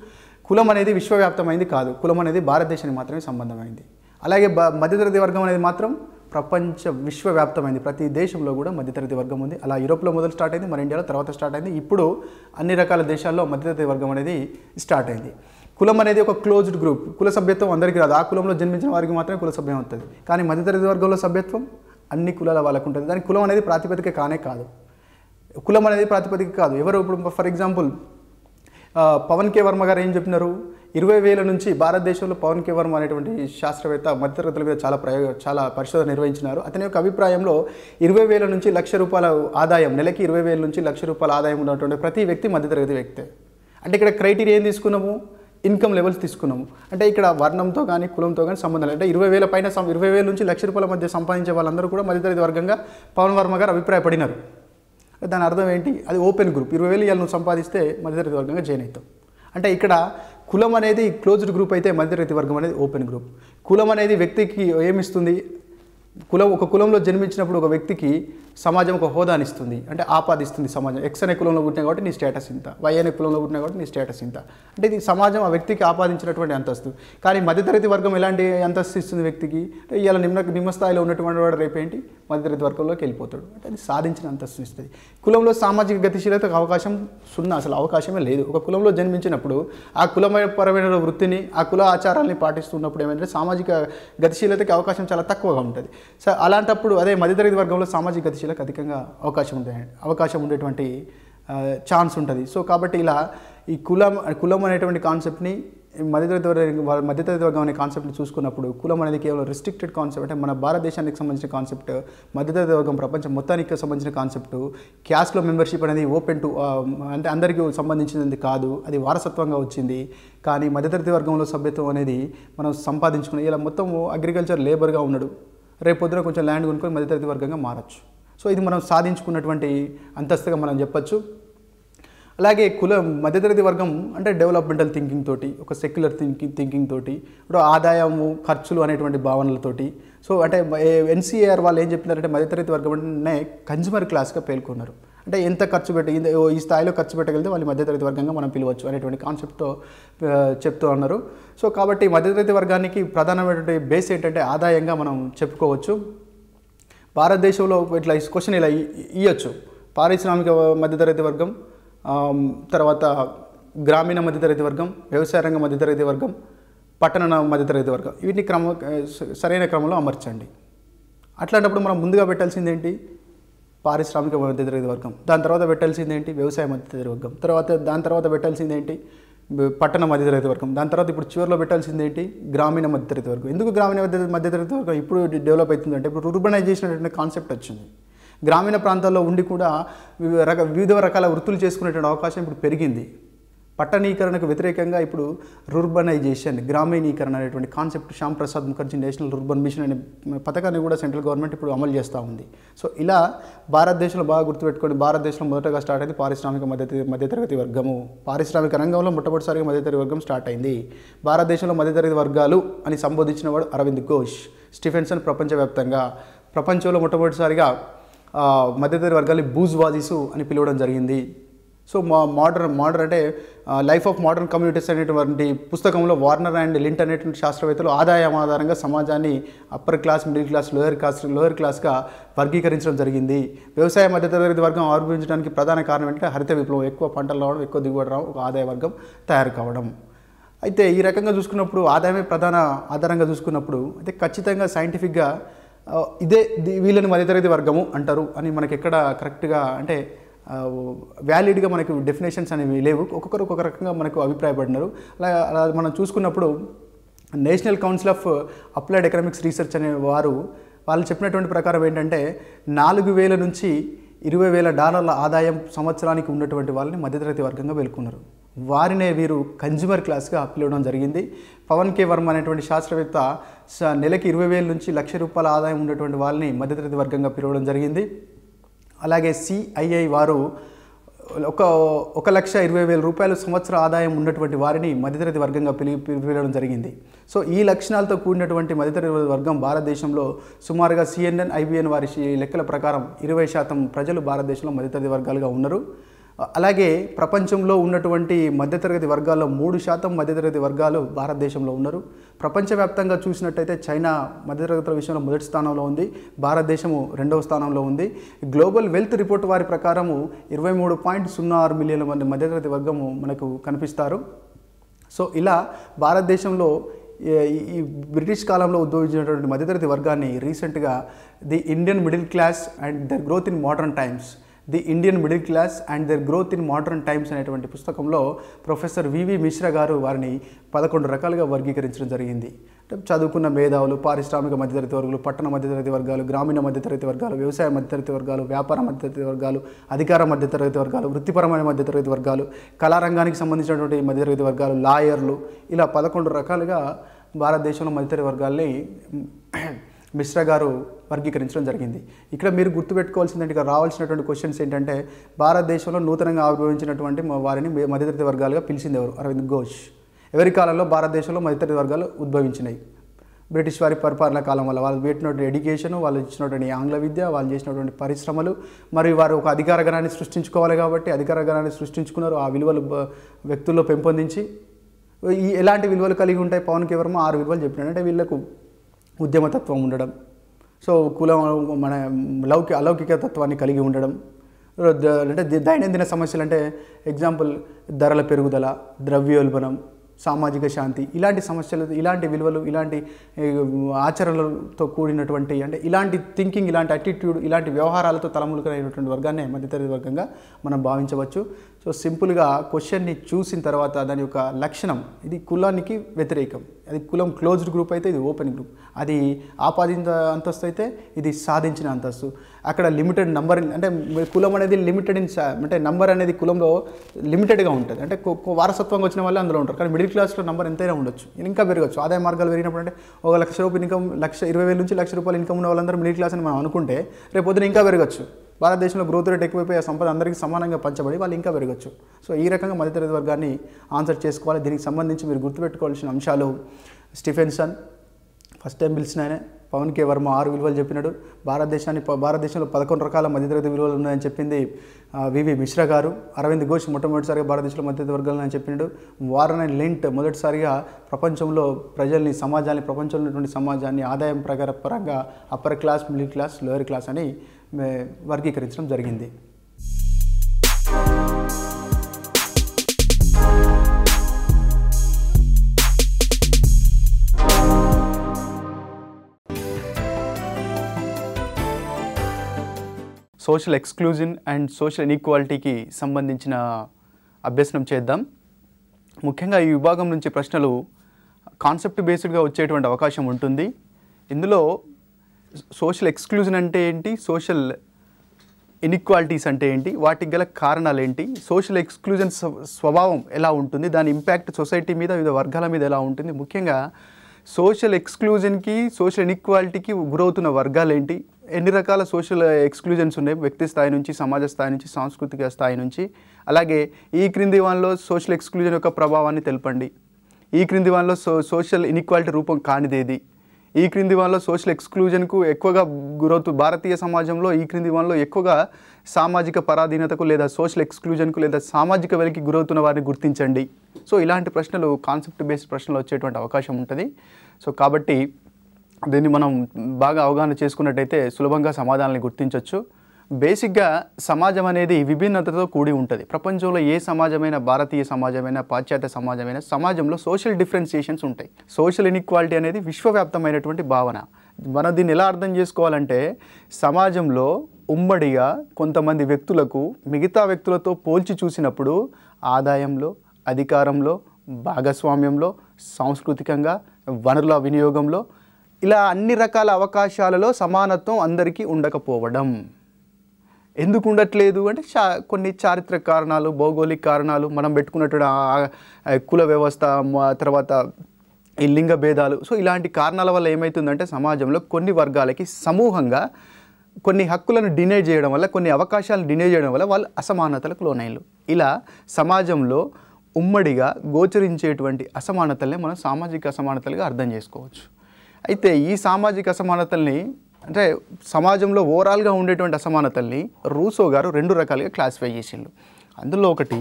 కులం అనేది విశ్వవ్యాప్తమైంది కాదు, కులం అనేది భారతదేశానికి మాత్రమే సంబంధమైంది. అలాగే మధ్యతరగతి వర్గం అనేది మాత్రం విశ్వవ్యాప్తమైంది. ప్రతి దేశంలో కూడా మధ్యతరగతి వర్గం ఉంది. అలా యూరోప్లో మొదలు స్టార్ట్ అయింది, మన ఇండియాలో తర్వాత స్టార్ట్ అయింది. ఇప్పుడు అన్ని రకాల దేశాల్లో మధ్యతరగతి వర్గం అనేది స్టార్ట్ అయింది. కులం అనేది ఒక క్లోజ్డ్ గ్రూప్. కుల సభ్యత్వం అందరికీ రాదు. ఆ కులంలో జన్మించిన వారికి మాత్రమే కుల సభ్యం అవుతుంది. కానీ మధ్యతరగతి వర్గంలో సభ్యత్వం అన్ని కులాల వాళ్ళకు ఉంటుంది. దానికి కులం అనేది ప్రాతిపదిక కాదు. కులం అనేది ప్రాతిపదిక కాదు. ఎవరు ఇప్పుడు ఫర్ ఎగ్జాంపుల్ పవన్ కే వర్మ గారు ఏం చెప్పినారు? 20,000 నుంచి భారతదేశంలో పవన్ కే వర్మ అనేటువంటి శాస్త్రవేత్త మధ్యతరగతుల మీద చాలా పరిశోధన నిర్వహించినారు. అతని యొక్క అభిప్రాయంలో 20,000 నుంచి ₹1,00,000 ఆదాయం, నెలకి 20,000 నుంచి ₹1,00,000 ఆదాయం ఉన్నటువంటి ప్రతి వ్యక్తి మధ్యతరగతి వ్యక్తే. అంటే ఇక్కడ క్రైటీరియా ఏం తీసుకున్నాము? ఇన్కమ్ లెవెల్స్ తీసుకున్నాము. అంటే ఇక్కడ వర్ణంతో కానీ కులంతో కానీ సంబంధం లేదు. అంటే 20,000 పైన 20,000 నుంచి ₹1,00,000 మధ్య సంపాదించే వాళ్ళందరూ కూడా మధ్యతరగతి వర్గంగా పవన్ వర్మ గారు అభిప్రాయపడినారు. దాని అర్థం ఏంటి? అది ఓపెన్ గ్రూప్. 20,000 ఇవాళ నువ్వు సంపాదిస్తే మధ్యతరగతి వర్గంగా జాయిన్ అవుతాం. అంటే ఇక్కడ కులం అనేది క్లోజ్డ్ గ్రూప్ అయితే మధ్యతరగతి వర్గం అనేది ఓపెన్ గ్రూప్. కులం అనేది వ్యక్తికి ఏమిస్తుంది? ఒక కులంలో జన్మించినప్పుడు ఒక వ్యక్తికి సమాజం ఒక హోదాని ఇస్తుంది, అంటే ఆపాదిస్తుంది సమాజం. ఎక్స్ అనే కులంలో పుట్టినా కాబట్టి నీ స్టేటస్ ఇంత, వై అనే కులంలో పుట్టినా కాబట్టి నీ స్టేటస్ ఇంత. అంటే ఇది సమాజం ఆ వ్యక్తికి ఆపాదించినటువంటి అంతస్తు. కానీ మధ్యతరగతి వర్గం ఎలాంటి అంతస్తు ఇస్తుంది వ్యక్తికి? అంటే ఇవాళ నిమ్న స్థాయిలో ఉన్నటువంటి వాడు రేపేంటి మధ్యతరగతి వర్గంలోకి వెళ్ళిపోతాడు. అంటే అది సాధించిన అంతస్తు ఇస్తుంది. కులంలో సామాజిక గతిశీలతకు అవకాశం అసలు అవకాశమే లేదు. ఒక కులంలో జన్మించినప్పుడు ఆ కులపరమైన వృత్తిని, ఆ కుల ఆచారాలని పాటిస్తున్నప్పుడు ఏమంటే సామాజిక గతిశీలతకి అవకాశం చాలా తక్కువగా ఉంటుంది. సో అలాంటప్పుడు అదే మధ్యతరగతి వర్గంలో సామాజిక గతిశీలత అధికంగా అవకాశం ఉండేటువంటి ఛాన్స్ ఉంటుంది. సో కాబట్టి ఇలా ఈ కులం అనేటువంటి కాన్సెప్ట్ని మధ్యతరగతి వర్గం అనే కాన్సెప్ట్ని చూసుకున్నప్పుడు కులం అనేది కేవలం రిస్ట్రిక్టెడ్ కాన్సెప్ట్, అంటే మన భారతదేశానికి సంబంధించిన కాన్సెప్ట్. మధ్యతరగతి వర్గం ప్రపంచం మొత్తానికి సంబంధించిన కాన్సెప్ట్. క్యాస్ట్లో మెంబర్షిప్ అనేది ఓపెన్ టు అంటే అందరికీ సంబంధించినది కాదు, అది వారసత్వంగా వచ్చింది. కానీ మధ్యతరగతి వర్గంలో సభ్యత్వం అనేది మనం సంపాదించుకుని ఇలా మొత్తం అగ్రికల్చర్ లేబర్గా ఉన్నాడు, రేపు పొద్దున కొంచెం ల్యాండ్ కొనుక్కొని మధ్యతరగతి వర్గంగా మారచ్చు. సో ఇది మనం సాధించుకున్నటువంటి అంతస్తుగా మనం చెప్పచ్చు. అలాగే మధ్యతరగతి వర్గం అంటే డెవలప్మెంటల్ థింకింగ్ తోటి, ఒక సెక్యులర్ థింకింగ్ తోటి, ఇప్పుడు ఆదాయము ఖర్చులు అనేటువంటి భావనలతోటి. సో అంటే ఎన్సీఆర్ వాళ్ళు ఏం చెప్తున్నారంటే మధ్యతరగతి వర్గం అంటే కన్జ్యూమర్ క్లాస్గా పేర్కొన్నారు. అంటే ఎంత ఖర్చు పెట్టి ఈ స్థాయిలో ఖర్చు పెట్టగలిగితే వాళ్ళు మధ్యతరగతి వర్గంగా మనం పిలవచ్చు అనేటువంటి కాన్సెప్ట్తో చెప్తూ ఉన్నారు. సో కాబట్టి మధ్యతరగతి వర్గానికి ప్రధానమైనటువంటి బేస్ ఏంటంటే ఆదాయంగా మనం చెప్పుకోవచ్చు. భారతదేశంలో ఇట్లా క్వశ్చన్ ఇలా ఇవ్వచ్చు. పారిశ్రామిక మధ్యతరగతి వర్గం, తర్వాత గ్రామీణ మధ్యతరగతి వర్గం, వ్యవసాయ రంగ మధ్యతరగతి వర్గం, పట్టణ మధ్యతరగతి వర్గం, వీటిని సరైన క్రమంలో అమర్చండి. అట్లాంటప్పుడు మనం ముందుగా పెట్టాల్సింది ఏంటి? పారిశ్రామిక మధ్యతరగతి వర్గం. దాని తర్వాత పెట్టాల్సింది ఏంటి? వ్యవసాయ మధ్యతరగతి వర్గం. దాని తర్వాత పెట్టాల్సింది ఏంటి? పట్టణ మధ్యతరగతి వర్గం. దాని తర్వాత ఇప్పుడు చివరిలో పెట్టాల్సింది ఏంటి? గ్రామీణ మధ్యతరగతి వర్గం. ఎందుకు గ్రామీణ మధ్యతరగతి వర్గం ఇప్పుడు డెవలప్ అవుతుందంటే ఇప్పుడు రూర్బనైజేషన్ అనేటువంటి కాన్సెప్ట్ వచ్చింది. గ్రామీణ ప్రాంతాల్లో ఉండి కూడా వివిధ రకాల వృత్తులు చేసుకునేటువంటి అవకాశం ఇప్పుడు పెరిగింది. పట్టణీకరణకు వ్యతిరేకంగా ఇప్పుడు రూర్బనైజేషన్, గ్రామీణీకరణ అనేటువంటి concept Shyam Prasad Mukherjee national rurban mission అనే పథకాన్ని కూడా సెంట్రల్ గవర్నమెంట్ ఇప్పుడు అమలు చేస్తూ ఉంది. సో ఇలా భారతదేశంలో బాగా గుర్తుపెట్టుకోండి, భారతదేశంలో మొదటగా స్టార్ట్ అయింది పారిశ్రామిక మధ్యతరగతి వర్గము. పారిశ్రామిక రంగంలో మొట్టమొదటిసారిగా మధ్యతరగతి వర్గం స్టార్ట్ అయింది. భారతదేశంలో మధ్యతరగతి వర్గాలు అని సంబోధించిన వాడు అరవింద్ ఘోష్. స్టీఫెన్సన్ ప్రపంచవ్యాప్తంగా ప్రపంచంలో మొట్టమొదటిసారిగా మధ్యతరగతి వర్గాన్ని బూజ్వాజీసు అని పిలవడం జరిగింది. సో మోడర్న్ అంటే లైఫ్ ఆఫ్ మోడర్న్ కమ్యూనిటీస్ అనేటువంటి పుస్తకంలో వార్నర్ అండ్ లింట్ అనేటువంటి శాస్త్రవేత్తలు ఆదాయం ఆధారంగా సమాజాన్ని upper class, middle class, lower క్లాస్గా వర్గీకరించడం జరిగింది. వ్యవసాయ మధ్యతరగతి వర్గం ఆవిర్భవించడానికి ప్రధాన కారణం ఏంటంటే హరిత విప్లవం, ఎక్కువ పంటలు రావడం, ఎక్కువ దిగుబడి రావడం, ఒక ఆదాయ వర్గం తయారు కావడం. అయితే ఈ రకంగా చూసుకున్నప్పుడు ఆదాయమే ప్రధాన ఆధారంగా చూసుకున్నప్పుడు అయితే ఖచ్చితంగా సైంటిఫిక్గా వీళ్ళని మధ్యతరగతి వర్గము అంటారు అని మనకి ఎక్కడ కరెక్ట్గా అంటే వ్యాలిడ్గా మనకు డెఫినేషన్స్ అనేవి లేవు. ఒక్కొక్కరు ఒక్కొక్క రకంగా మనకు అభిప్రాయపడినారు. అలా మనం చూసుకున్నప్పుడు national council of applied economics research అనే వాళ్ళు చెప్పినటువంటి ప్రకారం ఏంటంటే 4,000 నుంచి $20,000 ఆదాయం సంవత్సరానికి ఉన్నటువంటి వాళ్ళని మధ్యతరగతి వర్గంగా పేర్కొన్నారు. వారినే వీరు కన్జ్యూమర్ క్లాస్గా పిలవడం జరిగింది. పవన్ కే వర్మ అనేటువంటి శాస్త్రవేత్త నెలకి 20,000 నుంచి ₹1,00,000 ఆదాయం ఉన్నటువంటి వాళ్ళని మధ్యతరగతి వర్గంగా పిలవడం జరిగింది. అలాగే సిఐఐ వారు ₹1,20,000 సంవత్సర ఆదాయం ఉన్నటువంటి వారిని మధ్యతరగతి వర్గంగా పిలవడం జరిగింది. సో ఈ లక్షణాలతో కూడినటువంటి మధ్యతరగతి వర్గం భారతదేశంలో సుమారుగా CNN, IBN వారి లెక్కల ప్రకారం 20% ప్రజలు భారతదేశంలో మధ్యతరగతి వర్గాలుగా ఉన్నారు. అలాగే ప్రపంచంలో ఉన్నటువంటి మధ్యతరగతి వర్గాల్లో 3% మధ్యతరగతి వర్గాలు భారతదేశంలో ఉన్నారు. ప్రపంచవ్యాప్తంగా చూసినట్టయితే చైనా మధ్యతరగతుల విషయంలో మొదటి స్థానంలో ఉంది, భారతదేశము 2వ స్థానంలో ఉంది. గ్లోబల్ వెల్త్ రిపోర్ట్ వారి ప్రకారము 23.06 మిలియన్ల మంది మధ్యతరగతి వర్గము మనకు కనిపిస్తారు. సో ఇలా భారతదేశంలో ఈ బ్రిటిష్ కాలంలో ఉద్భవించినటువంటి మధ్యతరగతి వర్గాన్ని రీసెంట్గా the Indian middle class and their growth in modern times, the Indian middle class and their growth in modern times అనేటువంటి పుస్తకంలో ప్రొఫెసర్ వివి మిశ్రా గారు వారిని 11 రకాలుగా వర్గీకరించడం జరిగింది. చదువుకున్న మేధావులు, పారిశ్రామిక మధ్యతరగతి వర్గాలు, పట్టణ మధ్యతరగతి వర్గాలు, గ్రామీణ మధ్యతరగతి వర్గాలు, వ్యవసాయ మధ్యతరగతి వర్గాలు, వ్యాపార మధ్యతరగతి వర్గాలు, అధికార మధ్యతరగతి వర్గాలు, వృత్తిపరమైన మధ్యతరగతి వర్గాలు, కళారంగానికి సంబంధించినటువంటి మధ్యతరగతి వర్గాలు, లాయర్లు, ఇలా 11 రకాలుగా భారతదేశంలో మధ్యతరగతి వర్గాల్ని మిశ్రా గారు వర్గీకరించడం జరిగింది. ఇక్కడ మీరు గుర్తుపెట్టుకోవాల్సిందంటే ఇక్కడ రావాల్సినటువంటి క్వశ్చన్స్ ఏంటంటే భారతదేశంలో నూతనంగా ఆవిర్భవించినటువంటి వారిని మధ్యతరగతి వర్గాలుగా పిలిచింది ఎవరు? అరవింద్ ఘోష్. ఎవరి కాలంలో భారతదేశంలో మధ్యతరగతి వర్గాలు ఉద్భవించినాయి? బ్రిటిష్ వారి పరిపాలన కాలం వల్ల వాళ్ళు పెట్టినటువంటి ఎడ్యుకేషన్, వాళ్ళు ఇచ్చినటువంటి ఆంగ్ల విద్య, వాళ్ళు చేసినటువంటి పరిశ్రమలు, మరియు వారు ఒక అధికార గణాన్ని సృష్టించుకోవాలి కాబట్టి అధికార గణాన్ని సృష్టించుకున్నారు. ఆ విలువలు వ్యక్తుల్లో పెంపొందించి ఎలాంటి విలువలు కలిగి ఉంటాయి? పవన్ కే వర్మ 6 విలువలు చెప్పినాడు. అంటే వీళ్ళకు ఉద్యమతత్వం ఉండడం, సో కులం మన అలౌకిక తత్వాన్ని కలిగి ఉండడం, అంటే దైనందిన సమస్యలు అంటే ఎగ్జాంపుల్ ధరల పెరుగుదల, ద్రవ్యోల్బణం, సామాజిక శాంతి, ఇలాంటి సమస్యలు, ఇలాంటి విలువలు, ఇలాంటి ఆచరణలతో కూడినటువంటి అంటే ఇలాంటి థింకింగ్, ఇలాంటి అటిట్యూడ్, ఇలాంటి వ్యవహారాలతో తలములుకైనటువంటి వర్గాన్ని మధ్యతరగతి వర్గంగా మనం భావించవచ్చు. సో సో సింపుల్గా క్వశ్చన్ని చూసిన తర్వాత దాని యొక్క లక్షణం, ఇది కులానికి వ్యతిరేకం, అది కులం క్లోజ్డ్ గ్రూప్ అయితే ఇది ఓపెన్ గ్రూప్, అది ఆపాదిత అంతస్తు అయితే ఇది సాధించిన అంతస్తు. అక్కడ లిమిటెడ్ నంబర్, అంటే కులం అనేది లిమిటెడ్ అంటే నంబర్ అనేది కులంలో లిమిటెడ్గా ఉంటుంది, అంటే వారసత్వంగా వచ్చిన వాళ్ళే అందులో ఉంటారు. కానీ మిడిల్ క్లాస్లో నంబర్ ఎంతైనా ఉండొచ్చు, ఇంకా పెరగచ్చు. ఆదాయ మార్గాలు పెరిగినప్పుడు అంటే ₹1,00,000 ఇన్కమ్, 1,20,000 నుంచి ₹1,00,000 ఇన్కమ్ ఉన్న వాళ్ళందరూ మిడిల్ క్లాస్ అని మనం అనుకుంటే రేపు పొద్దున ఇంకా పెరగచ్చు. భారతదేశంలో గ్రోత్ రేట్ ఎక్కువైపోయి ఆ సంపద అందరికీ సమానంగా పంచబడి వాళ్ళు ఇంకా పెరగచ్చు. సో ఈ రకంగా మధ్యతరగతి వర్గాన్ని ఆన్సర్ చేసుకోవాలి. దీనికి సంబంధించి మీరు గుర్తుపెట్టుకోవాల్సిన అంశాలు, స్టీఫెన్సన్ ఫస్ట్ టైం పిలిచిన ఆయన, పవన్ కే వర్మ 6 విలువలు చెప్పినాడు. భారతదేశంలో 11 రకాల మధ్యతరగతి విలువలు ఉన్నాయని చెప్పింది వివి మిశ్రా గారు. అరవింద్ ఘోష్ మొట్టమొదటిసారిగా భారతదేశంలో మధ్యతరగతి వర్గాలు అని చెప్పినాడు. వారన్ అండ్ లింట్ మొదటిసారిగా ప్రపంచంలో ప్రజల్ని, సమాజాన్ని, ప్రపంచంలో ఉన్నటువంటి సమాజాన్ని ఆదాయం పరంగా upper class, middle class, lower class అని వర్గీకరించడం జరిగింది. సోషల్ ఎక్స్క్లూజన్ అండ్ సోషల్ ఇన్ఈక్వాలిటీకి సంబంధించిన అభ్యసనం చేద్దాం. ముఖ్యంగా ఈ విభాగం నుంచి ప్రశ్నలు కాన్సెప్ట్ బేస్డ్గా వచ్చేటువంటి అవకాశం ఉంటుంది. ఇందులో సోషల్ ఎక్స్క్లూజన్ అంటే ఏంటి, సోషల్ ఇన్ఈక్వాలిటీస్ అంటే ఏంటి, వాటికి గల కారణాలు ఏంటి, సోషల్ ఎక్స్క్లూజన్ స్వభావం ఎలా ఉంటుంది, దాని ఇంపాక్ట్ సొసైటీ మీద, వివిధ వర్గాల మీద ఎలా ఉంటుంది, ముఖ్యంగా సోషల్ ఎక్స్క్లూజన్కి, సోషల్ ఇన్ఈక్వాలిటీకి గురవుతున్న వర్గాలు ఏంటి, ఎన్ని రకాల సోషల్ ఎక్స్క్లూజన్స్ ఉన్నాయి, వ్యక్తి స్థాయి నుంచి, సమాజ స్థాయి నుంచి, సాంస్కృతిక స్థాయి నుంచి. అలాగే ఈ క్రింది వానిలో సోషల్ ఎక్స్క్లూజన్ యొక్క ప్రభావాన్ని తెలపండి. ఈ క్రింది వానిలో సోషల్ ఇన్ఈక్వాలిటీ రూపం కానిదేది, ఈ క్రింది వానిలో సోషల్ ఎక్స్క్లూజన్కు ఎక్కువగా గురవుతూ, భారతీయ సమాజంలో ఈ క్రింది వానిలో ఎక్కువగా సామాజిక పరాధీనతకు లేదా సోషల్ ఎక్స్క్లూజన్కు లేదా సామాజిక వెలికి గురవుతున్న వారిని గుర్తించండి. సో ఇలాంటి ప్రశ్నలు కాన్సెప్ట్ బేస్డ్ ప్రశ్నలు వచ్చేటువంటి అవకాశం ఉంటుంది. సో కాబట్టి దీన్ని మనం బాగా అవగాహన చేసుకున్నట్టయితే సులభంగా సమాధానాన్ని గుర్తించవచ్చు. బేసిక్గా సమాజం అనేది విభిన్నతతో కూడి ఉంటుంది. ప్రపంచంలో ఏ సమాజమైనా, భారతీయ సమాజమైనా, పాశ్చాత్య సమాజమైనా, సమాజంలో సోషల్ డిఫరెన్షియేషన్స్ ఉంటాయి. సోషల్ ఇన్ఈక్వాలిటీ అనేది విశ్వవ్యాప్తమైనటువంటి భావన. మనం దీన్ని ఎలా అర్థం చేసుకోవాలంటే, సమాజంలో ఉమ్మడిగా కొంతమంది వ్యక్తులకు మిగతా వ్యక్తులతో పోల్చి చూసినప్పుడు ఆదాయంలో, అధికారంలో, భాగస్వామ్యంలో, సాంస్కృతికంగా, వనరుల వినియోగంలో, ఇలా అన్ని రకాల అవకాశాలలో సమానత్వం అందరికీ ఉండకపోవడం. ఎందుకు ఉండట్లేదు అంటే కొన్ని చారిత్రక కారణాలు, భౌగోళిక కారణాలు, మనం పెట్టుకున్నటువంటి కుల వ్యవస్థ, తర్వాత ఈ లింగ భేదాలు. సో ఇలాంటి కారణాల వల్ల ఏమవుతుందంటే సమాజంలో కొన్ని వర్గాలకి సమూహంగా కొన్ని హక్కులను డినై చేయడం వల్ల, కొన్ని అవకాశాలను డినై చేయడం వల్ల వాళ్ళు అసమానతలకు లోనైలు. ఇలా సమాజంలో ఉమ్మడిగా గోచరించేటువంటి అసమానతల్ని మనం సామాజిక అసమానతలుగా అర్థం చేసుకోవచ్చు. అయితే ఈ సామాజిక అసమానతల్ని, అంటే సమాజంలో ఓవరాల్గా ఉండేటువంటి అసమానతల్ని రూసో గారు 2 రకాలుగా క్లాసిఫై చేసిండు. అందులో ఒకటి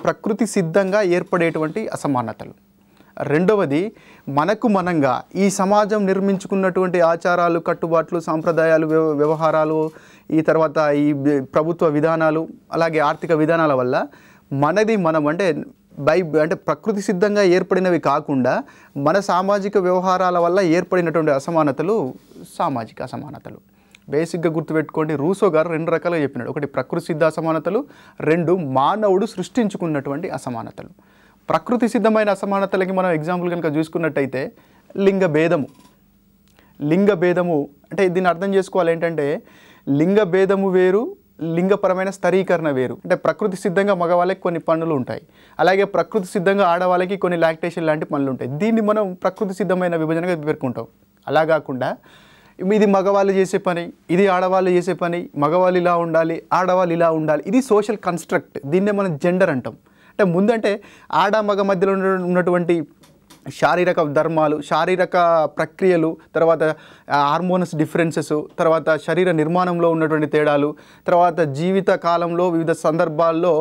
ప్రకృతి సిద్ధంగా ఏర్పడేటువంటి అసమానతలు, రెండవది మనకు మనంగా ఈ సమాజం నిర్మించుకున్నటువంటి ఆచారాలు, కట్టుబాట్లు, సాంప్రదాయాలు, వ్యవహారాలు, ఈ తర్వాత ఈ ప్రభుత్వ విధానాలు, అలాగే ఆర్థిక విధానాల వల్ల మనది మనం అంటే ప్రకృతి సిద్ధంగా ఏర్పడినవి కాకుండా మన సామాజిక వ్యవహారాల వల్ల ఏర్పడినటువంటి అసమానతలు సామాజిక అసమానతలు. బేసిక్గా గుర్తుపెట్టుకోండి, రూసో గారు 2 రకాలుగా చెప్పినాడు. ఒకటి ప్రకృతి సిద్ధ అసమానతలు, 2 మానవుడు సృష్టించుకున్నటువంటి అసమానతలు. ప్రకృతి సిద్ధమైన అసమానతలకి మనం ఎగ్జాంపుల్ కనుక చూసుకున్నట్టయితే లింగ భేదము అంటే దీన్ని అర్థం చేసుకోవాలి ఏంటంటే, లింగ భేదము వేరు, లింగపరమైన స్థరీకరణ వేరు. అంటే ప్రకృతి సిద్ధంగా మగవాళ్ళకి కొన్ని పనులు ఉంటాయి, అలాగే ప్రకృతి సిద్ధంగా ఆడవాళ్ళకి కొన్ని లాక్టేషన్ లాంటి పనులు ఉంటాయి. దీన్ని మనం ప్రకృతి సిద్ధమైన విభజనగా పేర్కొంటాం. అలా కాకుండా ఇది మగవాళ్ళు చేసే పని, ఇది ఆడవాళ్ళు చేసే పని, మగవాళ్ళు ఇలా ఉండాలి, ఆడవాళ్ళు ఇలా ఉండాలి, ఇది సోషల్ కన్స్ట్రక్ట్. దీన్నే మనం జెండర్ అంటాం. అంటే ముందంటే ఆడ మగ మధ్యలో ఉన్నటువంటి శారీరక ధర్మాలు, శారీరక ప్రక్రియలు, తర్వాత హార్మోనస్ డిఫరెన్సెస్, తర్వాత శరీర నిర్మాణంలో ఉన్నటువంటి తేడాలు, తర్వాత జీవిత కాలంలో వివిధ సందర్భాల్లో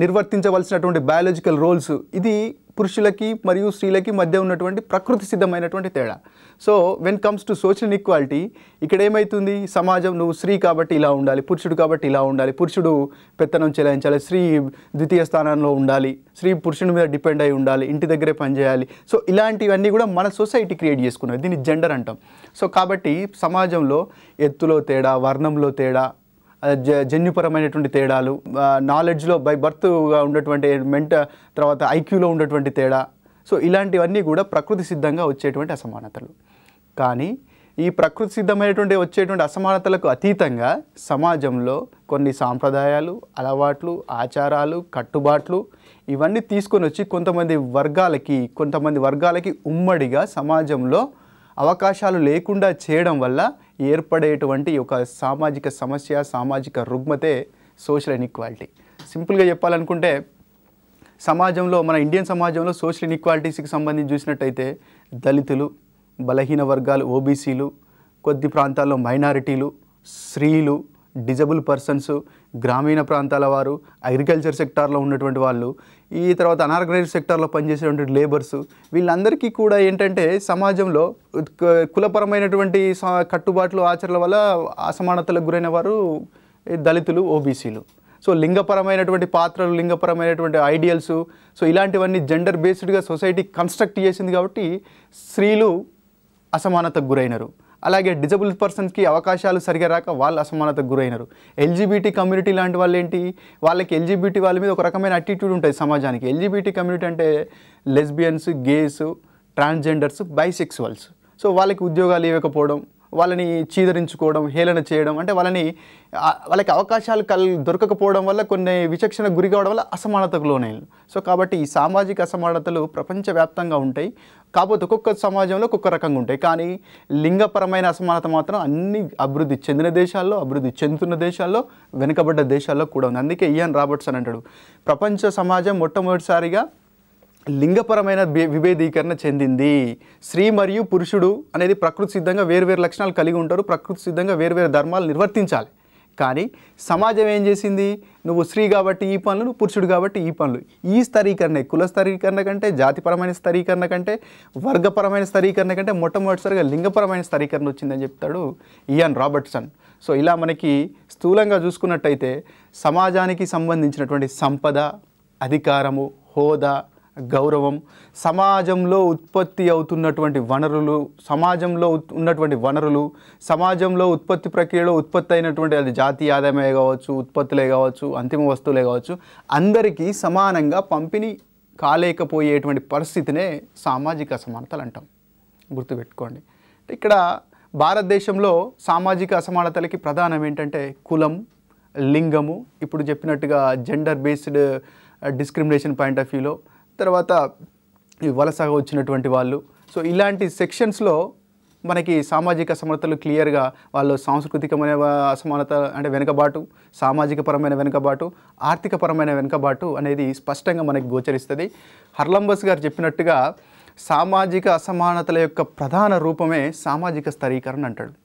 నిర్వర్తించవలసినటువంటి బయాలజికల్ రోల్స్, ఇది పురుషులకి మరియు స్త్రీలకి మధ్య ఉన్నటువంటి ప్రకృతి సిద్ధమైనటువంటి తేడా. So when comes to social inequality, ఇక్కడ ఏమవుతుంది, సమాజం నువ్వు స్త్రీ కాబట్టి ఇలా ఉండాలి, పురుషుడు కాబట్టి ఇలా ఉండాలి, పురుషుడు పెత్తనం చెలాయించాలి, స్త్రీ ద్వితీయ స్థానంలో ఉండాలి, స్త్రీ పురుషుని మీద డిపెండ్ అయి ఉండాలి, ఇంటి దగ్గరే పనిచేయాలి. సో ఇలాంటివన్నీ కూడా మన సొసైటీ క్రియేట్ చేసుకున్నది, దీన్ని జెండర్ అంటాం. సో కాబట్టి సమాజంలో ఎత్తులో తేడా, వర్ణంలో తేడా, జన్యుపరమైనటువంటి తేడాలు, నాలెడ్జ్లో బై బర్త్గా ఉన్నటువంటి తర్వాత ఐక్యూలో ఉన్నటువంటి తేడా. సో ఇలాంటివన్నీ కూడా ప్రకృతి సిద్ధంగా వచ్చేటువంటి అసమానతలు. కానీ ఈ ప్రకృతి సిద్ధమైనటువంటి వచ్చేటువంటి అసమానతలకు అతీతంగా సమాజంలో కొన్ని సాంప్రదాయాలు, అలవాట్లు, ఆచారాలు, కట్టుబాట్లు ఇవన్నీ తీసుకొని వచ్చి కొంతమంది వర్గాలకి ఉమ్మడిగా సమాజంలో అవకాశాలు లేకుండా చేయడం వల్ల ఏర్పడేటువంటి ఒక సామాజిక సమస్య, సామాజిక రుగ్మతే సోషల్ ఇన్ఈక్వాలిటీ. సింపుల్గా చెప్పాలనుకుంటే సమాజంలో, మన ఇండియన్ సమాజంలో సోషల్ ఇన్ఈక్వాలిటీస్కి సంబంధించి చూసినట్టయితే దళితులు, బలహీన వర్గాలు, ఓబీసీలు, కొద్ది ప్రాంతాల్లో మైనారిటీలు, స్త్రీలు, డిజబుల్ పర్సన్స్, గ్రామీణ ప్రాంతాల వారు, అగ్రికల్చర్ సెక్టార్లో ఉన్నటువంటి వాళ్ళు, ఈ తర్వాత అనార్గనైజ్డ్ సెక్టార్లో పనిచేసేటువంటి లేబర్స్, వీళ్ళందరికీ కూడా ఏంటంటే సమాజంలో కులపరమైనటువంటి కట్టుబాట్లు, ఆచరణల వల్ల అసమానతలకు గురైన వారు దళితులు, ఓబీసీలు. సో లింగపరమైనటువంటి పాత్రలు, లింగపరమైనటువంటి ఐడియల్స్, సో ఇలాంటివన్నీ జెండర్ బేస్డ్గా సొసైటీ కన్స్ట్రక్ట్ చేసింది కాబట్టి స్త్రీలు అసమానతకు గురైనరు. అలాగే డిజబుల్ పర్సన్స్కి అవకాశాలు సరిగా రాక వాళ్ళు అసమానతకు గురైనరు. ఎల్జీబీటీ కమ్యూనిటీ లాంటి వాళ్ళు ఏంటి, వాళ్ళకి ఎల్జీబీటీ వాళ్ళ మీద ఒక రకమైన అటిట్యూడ్ ఉంటుంది సమాజానికి. ఎల్జీబీటీ కమ్యూనిటీ అంటే lesbians, gays, transgenders, bisexuals. So వాళ్ళకి ఉద్యోగాలు ఇవ్వకపోవడం, వాళ్ళని చీదరించుకోవడం, హేళన చేయడం, అంటే వాళ్ళకి అవకాశాలు దొరకకపోవడం వల్ల కొన్ని విచక్షణకు గురి కావడం వల్ల అసమానతకు లోనయ్యారు. సో కాబట్టి ఈ సామాజిక అసమానతలు ప్రపంచవ్యాప్తంగా ఉంటాయి. కాకపోతే ఒక్కొక్క సమాజంలో ఒక్కొక్క రకంగా ఉంటాయి. కానీ లింగపరమైన అసమానత మాత్రం అన్ని అభివృద్ధి చెందిన దేశాల్లో, అభివృద్ధి చెందుతున్న దేశాల్లో, వెనుకబడ్డ దేశాల్లో కూడా ఉంది. అందుకే ఇయాన్ రాబర్ట్సన్ అంటాడు, ప్రపంచ సమాజం మొట్టమొదటిసారిగా లింగపరమైన విభేదీకరణ చెందింది. స్త్రీ మరియు పురుషుడు అనేది ప్రకృతి సిద్ధంగా వేరువేరు లక్షణాలు కలిగి ఉంటారు, ప్రకృతి సిద్ధంగా వేరువేరు ధర్మాలు నిర్వర్తించాలి. కానీ సమాజం ఏం చేసింది, నువ్వు స్త్రీ కాబట్టి ఈ పనులు, నువ్వు పురుషుడు కాబట్టి ఈ పనులు. ఈ స్థరీకరణ, కుల స్థరీకరణ కంటే, జాతిపరమైన స్థరీకరణ కంటే, వర్గపరమైన స్థరీకరణ కంటే మొట్టమొదటిసారిగా లింగపరమైన స్థరీకరణ వచ్చిందని చెప్తాడు ఇయాన్ రాబర్ట్సన్. సో ఇలా మనకి స్థూలంగా చూసుకున్నట్టయితే సమాజానికి సంబంధించినటువంటి సంపద, అధికారము, హోదా, గౌరవం, సమాజంలో ఉత్పత్తి అవుతున్నటువంటి వనరులు, సమాజంలో ఉత్పత్తి ప్రక్రియలో ఉత్పత్తి అయినటువంటి అది జాతీయ ఆదాయమే కావచ్చు, ఉత్పత్తులే కావచ్చు, అంతిమ వస్తువులే కావచ్చు, అందరికీ సమానంగా పంపిణీ కాలేకపోయేటువంటి పరిస్థితినే సామాజిక అసమానతలు అంటాం. గుర్తుపెట్టుకోండి. ఇక్కడ భారతదేశంలో సామాజిక అసమానతలకి ప్రధానం ఏంటంటే కులం, లింగము, ఇప్పుడు చెప్పినట్టుగా gender based discrimination point of వ్యూలో, తర్వాత వలసగా వచ్చినటువంటి వాళ్ళు. సో ఇలాంటి సెక్షన్స్లో మనకి సామాజిక అసమానతలు క్లియర్గా వాళ్ళు సాంస్కృతికమైన అసమానత అంటే వెనుకబాటు, సామాజికపరమైన వెనుకబాటు, ఆర్థికపరమైన వెనుకబాటు అనేది స్పష్టంగా మనకి గోచరిస్తుంది. హర్లంబస్ గారు చెప్పినట్టుగా సామాజిక అసమానతల యొక్క ప్రధాన రూపమే సామాజిక స్థరీకరణ అంటాడు.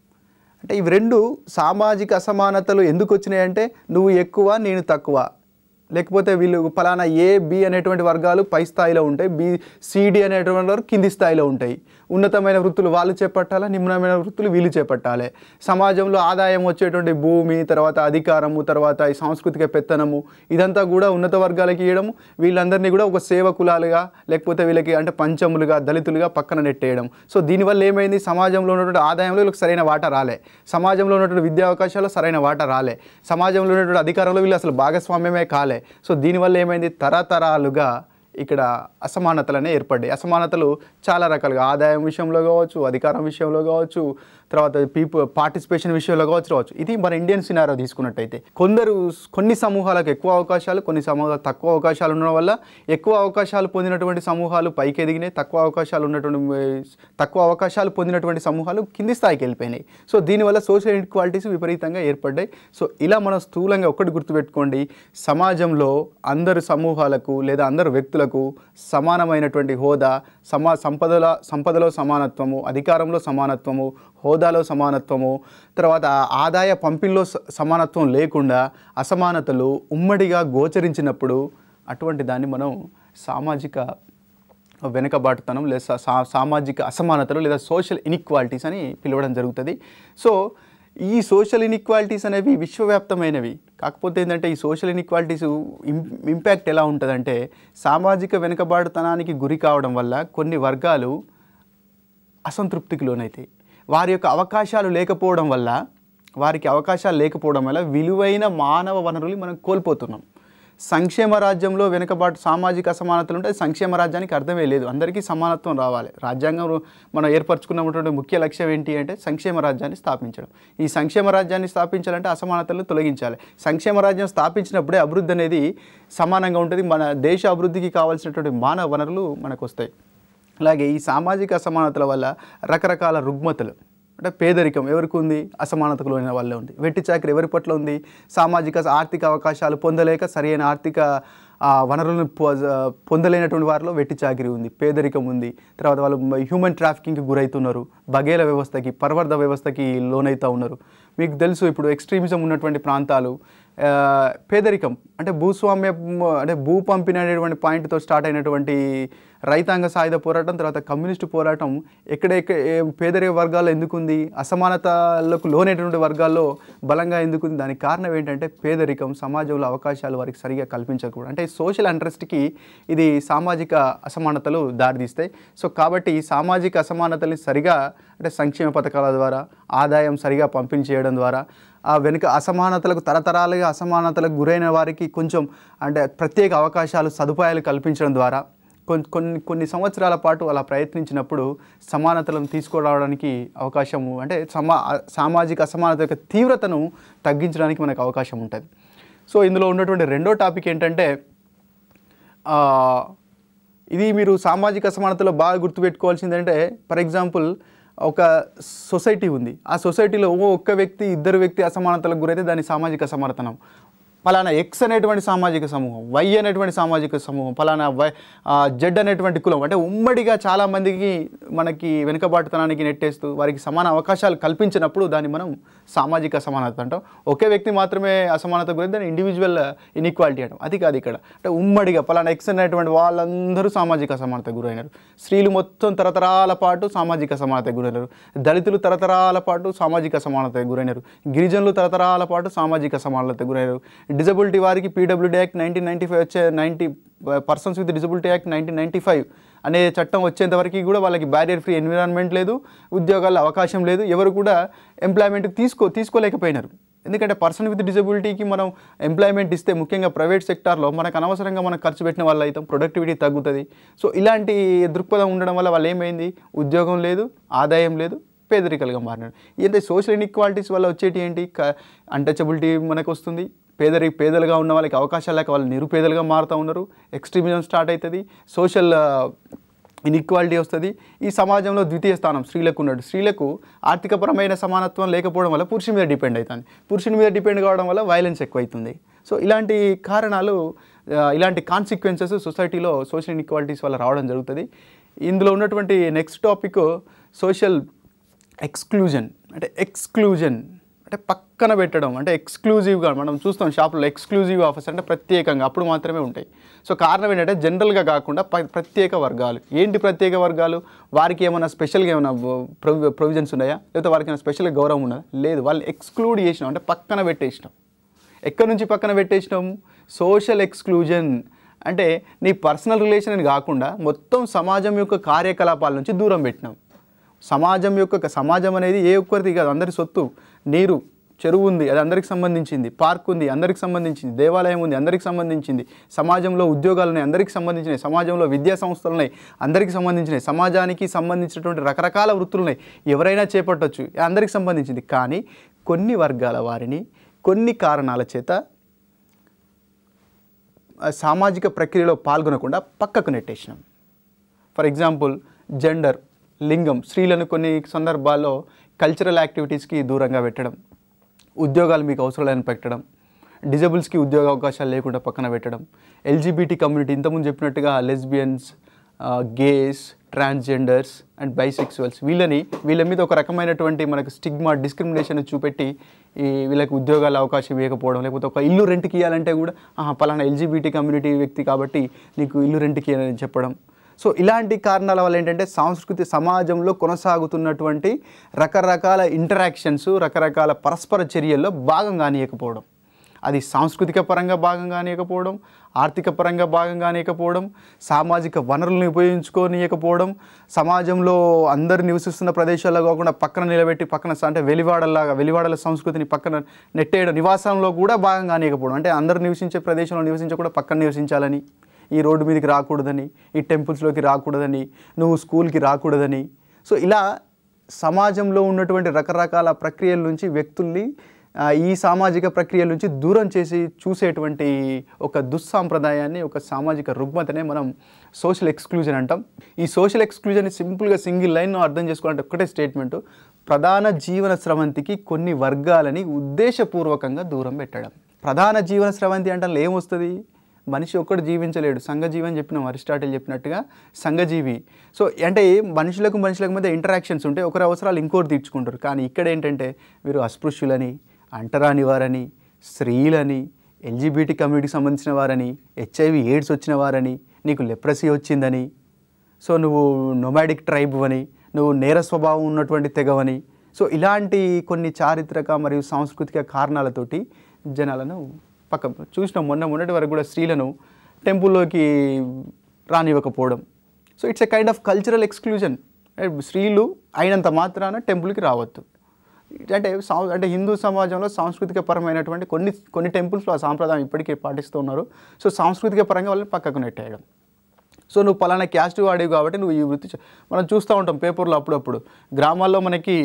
అంటే ఇవి రెండు సామాజిక అసమానతలు ఎందుకు వచ్చినాయంటే నువ్వు ఎక్కువ, నేను తక్కువ, లేకపోతే వీళ్ళు ఫలానా ఏ, బి అనేటువంటి వర్గాలు పై స్థాయిలో ఉంటాయి, బి, సిడి అనేటువంటి వారు కింది స్థాయిలో ఉంటాయి. ఉన్నతమైన వృత్తులు వాళ్ళు చేపట్టాలి, నిమ్నమైన వృత్తులు వీళ్ళు చేపట్టాలి. సమాజంలో ఆదాయం వచ్చేటువంటి భూమి, తర్వాత అధికారము, తర్వాత ఈ సాంస్కృతిక పెత్తనము, ఇదంతా కూడా ఉన్నత వర్గాలకి ఇవ్వడము, వీళ్ళందరినీ కూడా ఒక సేవ కులాలుగా, లేకపోతే వీళ్ళకి అంటే పంచములుగా, దళితులుగా పక్కన నెట్టేయడం. సో దీనివల్ల ఏమైంది, సమాజంలో ఉన్నటువంటి ఆదాయంలో వీళ్ళకి సరైన వాటా రాలే, సమాజంలో ఉన్నటువంటి విద్యా అవకాశాల్లో సరైన వాటా రాలే, సమాజంలో ఉన్నటువంటి అధికారంలో వీళ్ళు అసలు భాగస్వామ్యమే కాలే. సో దీనివల్ల ఏమైంది, తరతరాలుగా ఇక్కడ అసమానతలనే ఏర్పడ్డాయి. అసమానతలు చాలా రకాలుగా ఆదాయం విషయంలో కావచ్చు, అధికారం విషయంలో కావచ్చు, తర్వాత పార్టిసిపేషన్ విషయంలో కావచ్చు. ఇది మన ఇండియన్ సినారో తీసుకున్నట్టయితే కొన్ని సమూహాలకు ఎక్కువ అవకాశాలు, కొన్ని సమూహాలకు తక్కువ అవకాశాలు ఉండడం వల్ల ఎక్కువ అవకాశాలు పొందినటువంటి సమూహాలు పైకి ఎదిగినాయి, తక్కువ అవకాశాలు పొందినటువంటి సమూహాలు కింది స్థాయికి వెళ్ళిపోయినాయి. సో దీనివల్ల సోషల్ ఇన్ఈక్వాలిటీస్ విపరీతంగా ఏర్పడ్డాయి. సో ఇలా మనం స్థూలంగా ఒక్కటి గుర్తుపెట్టుకోండి, సమాజంలో అందరు సమూహాలకు లేదా అందరు వ్యక్తులకు సమానమైనటువంటి హోదా, సంపదలో సమానత్వము, అధికారంలో సమానత్వము, హోదాలో సమానత్వము, తర్వాత ఆదాయ పంపిణీలో సమానత్వం లేకుండా అసమానతలు ఉమ్మడిగా గోచరించినప్పుడు అటువంటి దాన్ని మనం సామాజిక వెనుకబాటుతనం లేదా సామాజిక అసమానతలు లేదా సోషల్ ఇన్ఈక్వాలిటీస్ అని పిలవడం జరుగుతుంది. సో ఈ సోషల్ ఇన్ఈక్వాలిటీస్ అనేవి విశ్వవ్యాప్తమైనవి. కాకపోతే ఏంటంటే ఈ సోషల్ ఇన్ఈక్వాలిటీస్ ఇంపాక్ట్ ఎలా ఉంటుందంటే సామాజిక వెనుకబాటుతనానికి గురి కావడం వల్ల కొన్ని వర్గాలు అసంతృప్తికి లోనైతాయి. వారి యొక్క అవకాశాలు లేకపోవడం వల్ల వారికి అవకాశాలు లేకపోవడం వల్ల విలువైన మానవ వనరులు మనం కోల్పోతున్నాం. సంక్షేమ రాజ్యంలో వెనుకబాటు సామాజిక అసమానతలు ఉంటే సంక్షేమ రాజ్యానికి అర్థమే లేదు. అందరికీ సమానత్వం రావాలి. రాజ్యాంగం మనం ఏర్పరచుకున్నటువంటి ముఖ్య లక్ష్యం ఏంటి అంటే సంక్షేమ రాజ్యాన్ని స్థాపించడం. ఈ సంక్షేమ రాజ్యాన్ని స్థాపించాలంటే అసమానతలను తొలగించాలి. సంక్షేమ రాజ్యం స్థాపించినప్పుడే అభివృద్ధి అనేది సమానంగా ఉంటుంది. మన దేశ అభివృద్ధికి కావాల్సినటువంటి మానవ వనరులు మనకు వస్తాయి. అలాగే ఈ సామాజిక అసమానతల వల్ల రకరకాల రుగ్మతలు అంటే పేదరికం ఎవరికి ఉంది, అసమానతకు లోనైన వాళ్ళే ఉంది. వెట్టి చాకరీ ఎవరి పట్ల ఉంది, సామాజిక ఆర్థిక అవకాశాలు పొందలేక సరైన ఆర్థిక వనరులను పొందలేనటువంటి వారిలో వెట్టి చాకరీ ఉంది, పేదరికం ఉంది. తర్వాత వాళ్ళు హ్యూమన్ ట్రాఫికింగ్కి గురవుతున్నారు, బగేల వ్యవస్థకి, పరవర్ధ వ్యవస్థకి లోనవుతూ ఉన్నారు. మీకు తెలుసు ఇప్పుడు ఎక్స్ట్రీమిజం ఉన్నటువంటి ప్రాంతాలు పేదరికం అంటే భూస్వామ్య అంటే భూ పంపిణీ అనేటువంటి పాయింట్తో స్టార్ట్ అయినటువంటి రైతాంగ సాయుధ పోరాటం, తర్వాత కమ్యూనిస్టు పోరాటం పేదరిక వర్గాల్లో ఎందుకుంది, అసమానతలకు లోనేటువంటి వర్గాల్లో బలంగా ఎందుకుంది? దానికి కారణం ఏంటంటే పేదరికం, సమాజంలో అవకాశాలు వారికి సరిగా కల్పించకూడదు. అంటే సోషల్ అంట్రెస్ట్కి ఇది సామాజిక అసమానతలు దారితీస్తాయి. సో కాబట్టి ఈ సామాజిక అసమానతల్ని సరిగా అంటే సంక్షేమ పథకాల ద్వారా, ఆదాయం సరిగా పంపిణీ చేయడం ద్వారా, ఆ వెనుక అసమానతలకు తరతరాలుగా అసమానతలకు గురైన వారికి కొంచెం అంటే ప్రత్యేక అవకాశాలు, సదుపాయాలు కల్పించడం ద్వారా కొన్ని సంవత్సరాల పాటు అలా ప్రయత్నించినప్పుడు సమానతలను తీసుకురావడానికి అవకాశము అంటే సామాజిక అసమానత యొక్క తీవ్రతను తగ్గించడానికి మనకు అవకాశం ఉంటుంది. సో ఇందులో ఉన్నటువంటి రెండో టాపిక్ ఏంటంటే ఇది మీరు సామాజిక అసమానతలో బాగా గుర్తుపెట్టుకోవాల్సింది అంటే ఫర్ ఎగ్జాంపుల్ ఒక సొసైటీ ఉంది. ఆ సొసైటీలో ఒక్క వ్యక్తి, ఇద్దరు వ్యక్తి అసమానతలకు గురైతే దాన్ని సామాజిక అసమానతనం. పలానా ఎక్స్ అనేటువంటి సామాజిక సమూహం, వై అనేటువంటి సామాజిక సమూహం, పలానా జెడ్ అనేటువంటి కులం అంటే ఉమ్మడిగా చాలామందికి మనకి వెనుకబాటుతనానికి నెట్టేస్తూ వారికి సమాన అవకాశాలు కల్పించినప్పుడు దాన్ని మనం సామాజిక అసమానత అంటాం. ఒకే వ్యక్తి మాత్రమే అసమానత గురించి దాన్ని ఇండివిజువల్ ఇన్ఈక్వాలిటీ అంటాం. అది కాదు ఇక్కడ. అంటే ఉమ్మడిగా పలానా ఎక్స్ అనేటువంటి వాళ్ళందరూ సామాజిక అసమానత గురైనారు. స్త్రీలు మొత్తం తరతరాల పాటు సామాజిక అసమానత గురైనారు. దళితులు తరతరాల పాటు సామాజిక అసమానత గురైనారు. గిరిజనులు తరతరాల పాటు సామాజిక అసమానత గురైనారు. డిజబిలిటీ వారికి పీడబ్ల్యూడీ యాక్ట్ 1995 వచ్చే 90 పర్సన్స్ విత్ డిజబిలిటీ యాక్ట్ 1995 అనే చట్టం వచ్చేంతవరకు కూడా వాళ్ళకి బ్యారియర్ ఫ్రీ ఎన్విరాన్మెంట్ లేదు, ఉద్యోగాల్లో అవకాశం లేదు, ఎవరు కూడా ఎంప్లాయ్మెంట్ తీసుకోలేకపోయినారు. ఎందుకంటే పర్సన్ విత్ డిజబిలిటీకి మనం ఎంప్లాయ్మెంట్ ఇస్తే ముఖ్యంగా ప్రైవేట్ సెక్టార్లో మనకు అనవసరంగా మనం ఖర్చు పెట్టిన వాళ్ళు అవుతాం, ప్రొడక్టివిటీ తగ్గుతుంది. సో ఇలాంటి దృక్పథం ఉండడం వల్ల వాళ్ళు ఏమైంది, ఉద్యోగం లేదు, ఆదాయం లేదు, పేదరికలుగా మారినారు. అంటే సోషల్ ఇన్ఈక్వాలిటీస్ వల్ల వచ్చేటి ఏంటి, అన్టచబిలిటీ మనకు వస్తుంది, పేదలుగా ఉన్న వాళ్ళకి అవకాశాలు లేక వాళ్ళు నిరుపేదలుగా మారుతూ ఉన్నారు, ఎక్స్ట్రీమిజం స్టార్ట్ అవుతుంది, సోషల్ ఇన్ఈక్వాలిటీ వస్తుంది. ఈ సమాజంలో ద్వితీయ స్థానం స్త్రీలకు ఉన్నాడు. స్త్రీలకు ఆర్థికపరమైన సమానత్వం లేకపోవడం వల్ల పురుషుని మీద డిపెండ్ అవుతుంది. పురుషుని మీద డిపెండ్ కావడం వల్ల వైలెన్స్ ఎక్కువైతుంది. సో ఇలాంటి కారణాలు, ఇలాంటి కాన్సిక్వెన్సెస్ సొసైటీలో సోషల్ ఇన్ఈక్వాలిటీస్ వల్ల రావడం జరుగుతుంది. ఇందులో ఉన్నటువంటి నెక్స్ట్ టాపిక్ సోషల్ ఎక్స్క్లూజన్. అంటే పక్కన పెట్టడం, అంటే ఎక్స్క్లూజివ్గా మనం చూస్తాం షాపులో ఎక్స్క్లూజివ్ ఆఫర్స్ అంటే ప్రత్యేకంగా అప్పుడు మాత్రమే ఉంటాయి. సో కారణం ఏంటంటే జనరల్గా కాకుండా ప్రత్యేక వర్గాలు. ఏంటి ప్రత్యేక వర్గాలు? వారికి ఏమైనా స్పెషల్గా ఏమైనా ప్రొవిజన్స్ ఉన్నాయా, లేకపోతే వారికి ఏమైనా స్పెషల్గా గౌరవం ఉన్నదా? లేదు, వాళ్ళు ఎక్స్క్లూడ్ చేసినాం అంటే పక్కన పెట్టేసినాం. ఎక్కడి నుంచి పక్కన పెట్టేసినాం? సోషల్ ఎక్స్క్లూజన్ అంటే నీ పర్సనల్ రిలేషన్ అని కాకుండా మొత్తం సమాజం యొక్క కార్యకలాపాల నుంచి దూరం పెట్టినాం. సమాజం అనేది ఏ ఒక్కరిది కాదు, అందరి సొత్తు. నీరు, చెరువు ఉంది, అది అందరికి సంబంధించింది. పార్క్ ఉంది, అందరికి సంబంధించింది. దేవాలయం ఉంది, అందరికి సంబంధించింది. సమాజంలో ఉద్యోగాలు ఉన్నాయి, అందరికి సంబంధించినవి. సమాజంలో విద్యా సంస్థలు ఉన్నాయి, అందరికి సంబంధించినవి. సమాజానికి సంబంధించినటువంటి రకరకాల వృత్తులు ఉన్నాయి, ఎవరైనా చేపట్టవచ్చు, అందరికి సంబంధించింది. కానీ కొన్ని వర్గాల వారిని కొన్ని కారణాల చేత సామాజిక ప్రక్రియలో పాల్గొనకుండా పక్కకు నెట్టేసినాం. ఫర్ ఎగ్జాంపుల్ జెండర్, లింగం, స్త్రీలను కొన్ని సందర్భాల్లో కల్చరల్ యాక్టివిటీస్కి దూరంగా పెట్టడం, ఉద్యోగాలు మీకు అవసరం లేని పెట్టడం, డిజబుల్స్కి ఉద్యోగ అవకాశాలు లేకుండా పక్కన పెట్టడం, ఎల్జీబీటీ కమ్యూనిటీ ఇంతకుముందు చెప్పినట్టుగా lesbians, gays, transgenders and bisexuals వీళ్ళ మీద ఒక రకమైనటువంటి మనకు స్టిగ్మా, డిస్క్రిమినేషన్ చూపెట్టి వీళ్ళకి ఉద్యోగాల అవకాశం ఇవ్వకపోవడం, లేకపోతే ఒక ఇల్లు రెంట్కి ఇవ్వాలంటే కూడా పలానా ఎల్జీబీటీ కమ్యూనిటీ వ్యక్తి కాబట్టి నీకు ఇల్లు రెంట్కి ఇవ్వాలని చెప్పడం. సో ఇలాంటి కారణాల వల్ల ఏంటంటే సాంస్కృతిక సమాజంలో కొనసాగుతున్నటువంటి రకరకాల ఇంటరాక్షన్స్, రకరకాల పరస్పర చర్యల్లో భాగం కానియకపోవడం. అది సాంస్కృతిక పరంగా భాగం కానియకపోవడం, ఆర్థిక పరంగా భాగం కానియకపోవడం, సామాజిక వనరులను ఉపయోగించుకోనియకపోవడం, సమాజంలో అందరు నివసిస్తున్న ప్రదేశాల్లో కాకుండా పక్కన నిలబెట్టి పక్కన అంటే వెలివాడల సంస్కృతిని పక్కన నెట్టేయడం, నివాసంలో కూడా భాగం కానియకపోవడం. అంటే అందరు నివసించే ప్రదేశంలో నివసించకుండా పక్కన నివసించాలని, ఈ రోడ్డు మీదకి రాకూడదని, ఈ టెంపుల్స్లోకి రాకూడదని, నువ్వు స్కూల్కి రాకూడదని. సో ఇలా సమాజంలో ఉన్నటువంటి రకరకాల ప్రక్రియల నుంచి వ్యక్తుల్ని ఈ సామాజిక ప్రక్రియల నుంచి దూరం చేసి చూసేటువంటి ఒక దుస్సాంప్రదాయాన్ని, ఒక సామాజిక రుగ్మతనే మనం సోషల్ ఎక్స్క్లూజన్ అంటాం. ఈ సోషల్ ఎక్స్క్లూజన్ని సింపుల్గా సింగిల్ లైన్లో అర్థం చేసుకోవాలంటే ఒకటే స్టేట్మెంటు: ప్రధాన జీవన స్రవంతికి కొన్ని వర్గాలని ఉద్దేశపూర్వకంగా దూరం పెట్టడం. ప్రధాన జీవన స్రవంతి అంటే ఏమొస్తుంది? మనిషి ఒక్కడు జీవించలేడు, సంఘజీవి అని చెప్పినాం, అరిస్టాటిల్ చెప్పినట్టుగా సంఘజీవి. సో అంటే మనుషులకు మధ్య ఇంటరాక్షన్స్ ఉంటే ఒకరి అవసరాలు ఇంకోటి తీర్చుకుంటారు. కానీ ఇక్కడ ఏంటంటే వీరు అస్పృశ్యులని, అంటరాని వారని, స్త్రీలని, ఎల్జీబీటీ కమ్యూనిటీకి సంబంధించిన వారని, హెచ్ఐవి ఎయిడ్స్ వచ్చిన వారని, నీకు లెప్రసీ వచ్చిందని, సో నువ్వు నొమాడిక్ ట్రైబ్ అని, నువ్వు నేర స్వభావం ఉన్నటువంటి తెగవని. సో ఇలాంటి కొన్ని చారిత్రక మరియు సాంస్కృతిక కారణాలతోటి జనాలను చూసినాం. మొన్నటి వరకు కూడా స్త్రీలను టెంపుల్లోకి రానివ్వకపోవడం. So it's a kind of cultural exclusion. స్త్రీలు అయినంత మాత్రాన టెంపుల్కి రావద్దు. అంటే హిందూ సమాజంలో సాంస్కృతిక పరమైనటువంటి కొన్ని టెంపుల్స్లో ఆ సాంప్రదాయం ఇప్పటికీ పాటిస్తూ ఉన్నారు. సో సాంస్కృతిక పరంగా వాళ్ళని పక్కకు నెట్టేయడం. సో నువ్వు పలానా క్యాస్ట్ వాడివి కాబట్టి నువ్వు ఈ వృత్తి మనం చూస్తూ ఉంటాం పేపర్లో అప్పుడప్పుడు. గ్రామాల్లో మనకి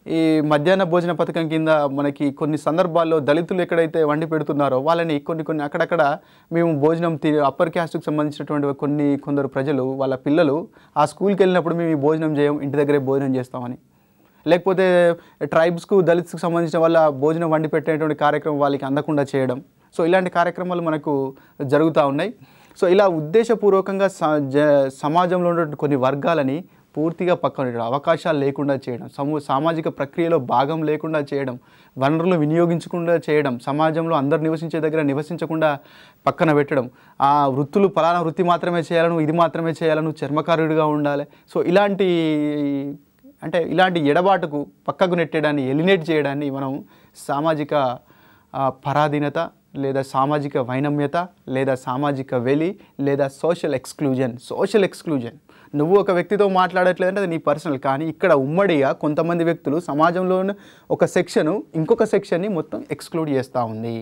ఈ మధ్యాహ్న భోజన పథకం కింద మనకి కొన్ని సందర్భాల్లో దళితులు ఎక్కడైతే వండి పెడుతున్నారో వాళ్ళని కొన్ని అక్కడక్కడ మేము భోజనం అప్పర్ క్యాస్ట్కి సంబంధించినటువంటి కొందరు ప్రజలు వాళ్ళ పిల్లలు ఆ స్కూల్కి వెళ్ళినప్పుడు మేము ఈ భోజనం చేయం, ఇంటి దగ్గరే భోజనం చేస్తామని, లేకపోతే ట్రైబ్స్కు దళిత్స్కి సంబంధించిన వాళ్ళ భోజనం వండి పెట్టేటువంటి కార్యక్రమం వాళ్ళకి అందకుండా చేయడం. సో ఇలాంటి కార్యక్రమాలు మనకు జరుగుతూ ఉన్నాయి. సో ఇలా ఉద్దేశపూర్వకంగా సమాజంలో ఉన్నటువంటి కొన్ని వర్గాలని పూర్తిగా పక్కన పెట్టడం, అవకాశాలు లేకుండా చేయడం, సామాజిక ప్రక్రియలో భాగం లేకుండా చేయడం, వనరులు వినియోగించకుండా చేయడం, సమాజంలో అందరు నివసించే దగ్గర నివసించకుండా పక్కన పెట్టడం, ఆ వృత్తులు ఫలానా వృత్తి మాత్రమే చేయాలను, ఇది మాత్రమే చేయాలను, చర్మకారుడిగా ఉండాలి. సో ఇలాంటి ఎడబాటుకు పక్కకు నెట్టేయడాన్ని, ఎలినేట్ చేయడాన్ని మనం సామాజిక పరాధీనత లేదా సామాజిక వైనమ్యత లేదా సామాజిక వెలి లేదా సోషల్ ఎక్స్క్లూజన్. నువ్వు ఒక వ్యక్తితో మాట్లాడట్లేదంటే అది నీ పర్సనల్. కానీ ఇక్కడ ఉమ్మడిగా కొంతమంది వ్యక్తులు సమాజంలో ఒక సెక్షను ఇంకొక సెక్షన్ని మొత్తం ఎక్స్క్లూడ్ చేస్తూ ఉంది.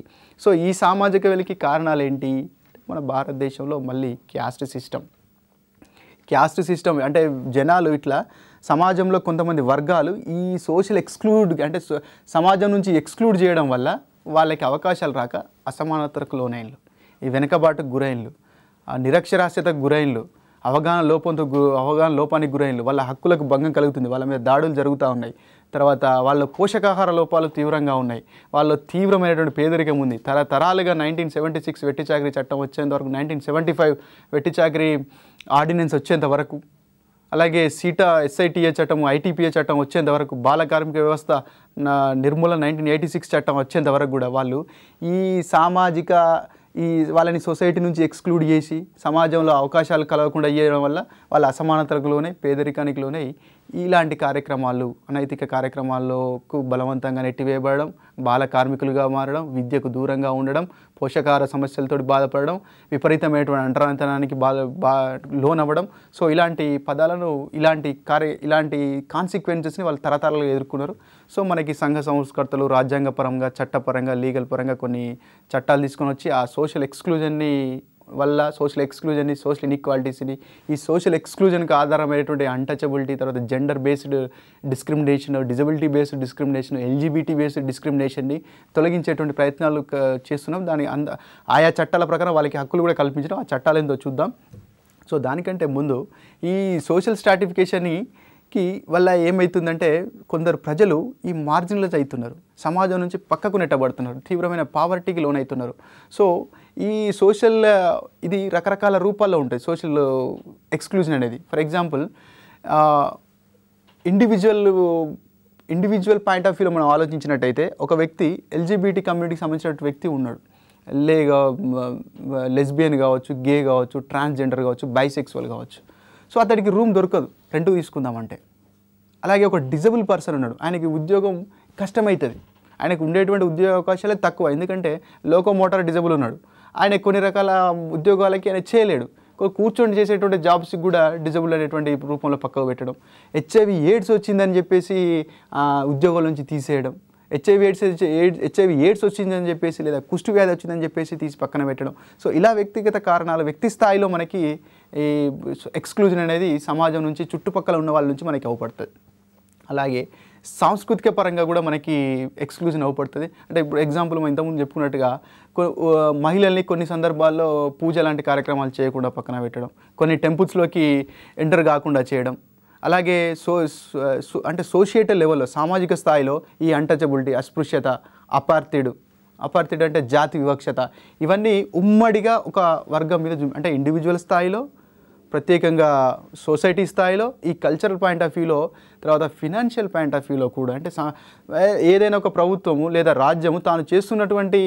సో ఈ సామాజిక వెలికి కారణాలు ఏంటి? మన భారతదేశంలో మళ్ళీ క్యాస్ట్ సిస్టమ్ అంటే జనాలు ఇట్లా సమాజంలో కొంతమంది వర్గాలు ఈ సోషల్ అంటే సమాజం నుంచి ఎక్స్క్లూడ్ చేయడం వల్ల వాళ్ళకి అవకాశాలు రాక అసమానతకు లోనైన్లు, ఈ వెనుకబాటుకు గురైన్లు, నిరక్షరాస్యతకు గురైన్లు, అవగాహన లోపానికి గురైన్లు, వాళ్ళ హక్కులకు భంగం కలుగుతుంది, వాళ్ళ మీద దాడులు జరుగుతూ ఉన్నాయి. తర్వాత వాళ్ళ పోషకాహార లోపాలు తీవ్రంగా ఉన్నాయి, వాళ్ళ తీవ్రమైనటువంటి పేదరికం ఉంది. తరతరాలుగా 1976 వెట్టి చాకరీ చట్టం వచ్చేంత వరకు, 1975 వెట్టి చాకరీ ఆర్డినెన్స్ వచ్చేంత వరకు, అలాగే SITA చట్టం, ITPA చట్టం వచ్చేంత వరకు, బాల కార్మిక వ్యవస్థ నిర్మూలన 1986 చట్టం వచ్చేంత వరకు కూడా వాళ్ళు ఈ వాళ్ళని సొసైటీ నుంచి ఎక్స్క్లూడ్ చేసి సమాజంలో అవకాశాలు కలగకుండా చేయడం వల్ల వాళ్ళ అసమానతలకు లోనే, పేదరికానికి లోనే ఇలాంటి కార్యక్రమాలు, అనైతిక కార్యక్రమాల్లోకి బలవంతంగా నెట్టివేయబడడం, బాల కార్మికులుగా మారడం, విద్యకు దూరంగా ఉండడం, పోషకాహార సమస్యలతో బాధపడడం, విపరీతమైనటువంటి అంటరానితనానికి లోనవ్వడం. సో ఇలాంటి పదాలను, ఇలాంటి కాన్సిక్వెన్సెస్ని వాళ్ళు తరతరాలుగా ఎదుర్కొన్నారు. సో మనకి సంఘ సంస్కర్తలు రాజ్యాంగపరంగా, చట్టపరంగా, లీగల్ పరంగా కొన్ని చట్టాలు తీసుకొని వచ్చి ఆ సోషల్ ఎక్స్క్లూజన్ని, సోషల్ ఇన్ఈక్వాలిటీస్ని, ఈ సోషల్ ఎక్స్క్లూజన్కి ఆధారమైనటువంటి అన్టచబిలిటీ, తర్వాత gender based discrimination, disability based discrimination, LGBT based డిస్క్రిమినేషన్ని తొలగించేటువంటి ప్రయత్నాలు చేస్తున్నాం. ఆయా చట్టాల ప్రకారం వాళ్ళకి హక్కులు కూడా కల్పించడం. ఆ చట్టాలు ఏందో చూద్దాం. సో దానికంటే ముందు ఈ సోషల్ స్ట్రాటిఫికేషన్కి వల్ల ఏమవుతుందంటే కొందరు ప్రజలు ఈ మార్జినలైజ్ అవుతున్నారు, సమాజం నుంచి పక్కకు నెట్టబడుతున్నారు, తీవ్రమైన పావర్టీకి లోనవుతున్నారు. సో ఈ ఇది రకరకాల రూపాల్లో ఉంటాయి సోషల్ ఎక్స్క్లూజన్ అనేది. For example individual point of వ్యూలో మనం ఆలోచించినట్టయితే ఒక వ్యక్తి ఎల్జీబీటీ కమ్యూనిటీకి సంబంధించిన వ్యక్తి ఉన్నాడు, లెస్బియన్ కావచ్చు, గే కావచ్చు, ట్రాన్స్జెండర్ కావచ్చు, బైసెక్సువల్ కావచ్చు. సో అతడికి రూమ్ దొరకదు రెంట్కు తీసుకుందామంటే. అలాగే ఒక డిజబుల్ పర్సన్ ఉన్నాడు, ఆయనకి ఉద్యోగం కష్టమవుతుంది, ఆయనకు ఉండేటువంటి ఉద్యోగ అవకాశాలే తక్కువ, ఎందుకంటే లోకోమోటార్ డిజబుల్ ఉన్నాడు. ఆయన కొన్ని రకాల ఉద్యోగాలకి ఆయన చేయలేడు. కూర్చొని చేసేటువంటి జాబ్స్కి కూడా డిజబుల్ అనేటువంటి రూపంలో పక్కకు పెట్టడం, హెచ్ఐవి ఎయిడ్స్ వచ్చిందని చెప్పేసి ఉద్యోగాల నుంచి తీసేయడం, హెచ్ఐవి ఎయిడ్స్ వచ్చిందని చెప్పేసి లేదా కుష్టు వ్యాధి వచ్చిందని చెప్పేసి తీసి పక్కన పెట్టడం. సో ఇలా వ్యక్తిగత కారణాలు వ్యక్తి స్థాయిలో మనకి ఈ ఎక్స్క్లూజన్ అనేది సమాజం నుంచి చుట్టుపక్కల ఉన్న వాళ్ళ నుంచి మనకి అవపడుతుంది. అలాగే సాంస్కృతిక పరంగా కూడా మనకి ఎక్స్క్లూజన్ అవపడుతుంది. అంటే ఇప్పుడు ఎగ్జాంపుల్ మనం ఇంతకుముందు చెప్పుకున్నట్టుగా మహిళల్ని కొన్ని సందర్భాల్లో పూజ లాంటి కార్యక్రమాలు చేయకుండా పక్కన పెట్టడం, కొన్ని టెంపుల్స్లోకి ఎంటర్ కాకుండా చేయడం. అలాగే అంటే సోషియేటల్ లెవెల్లో సామాజిక స్థాయిలో ఈ అన్టచబిలిటీ, అస్పృశ్యత, అపార్థిడ్ అంటే జాతి వివక్షత, ఇవన్నీ ఉమ్మడిగా ఒక వర్గం మీద అంటే ఇండివిజువల్ స్థాయిలో, ప్రత్యేకంగా సొసైటీ స్థాయిలో, ఈ కల్చరల్ పాయింట్ ఆఫ్ వ్యూలో, తర్వాత ఫినాన్షియల్ పాయింట్ ఆఫ్ వ్యూలో కూడా అంటే ఏదైనా ఒక ప్రభుత్వము లేదా రాజ్యము తాను చేస్తున్నటువంటి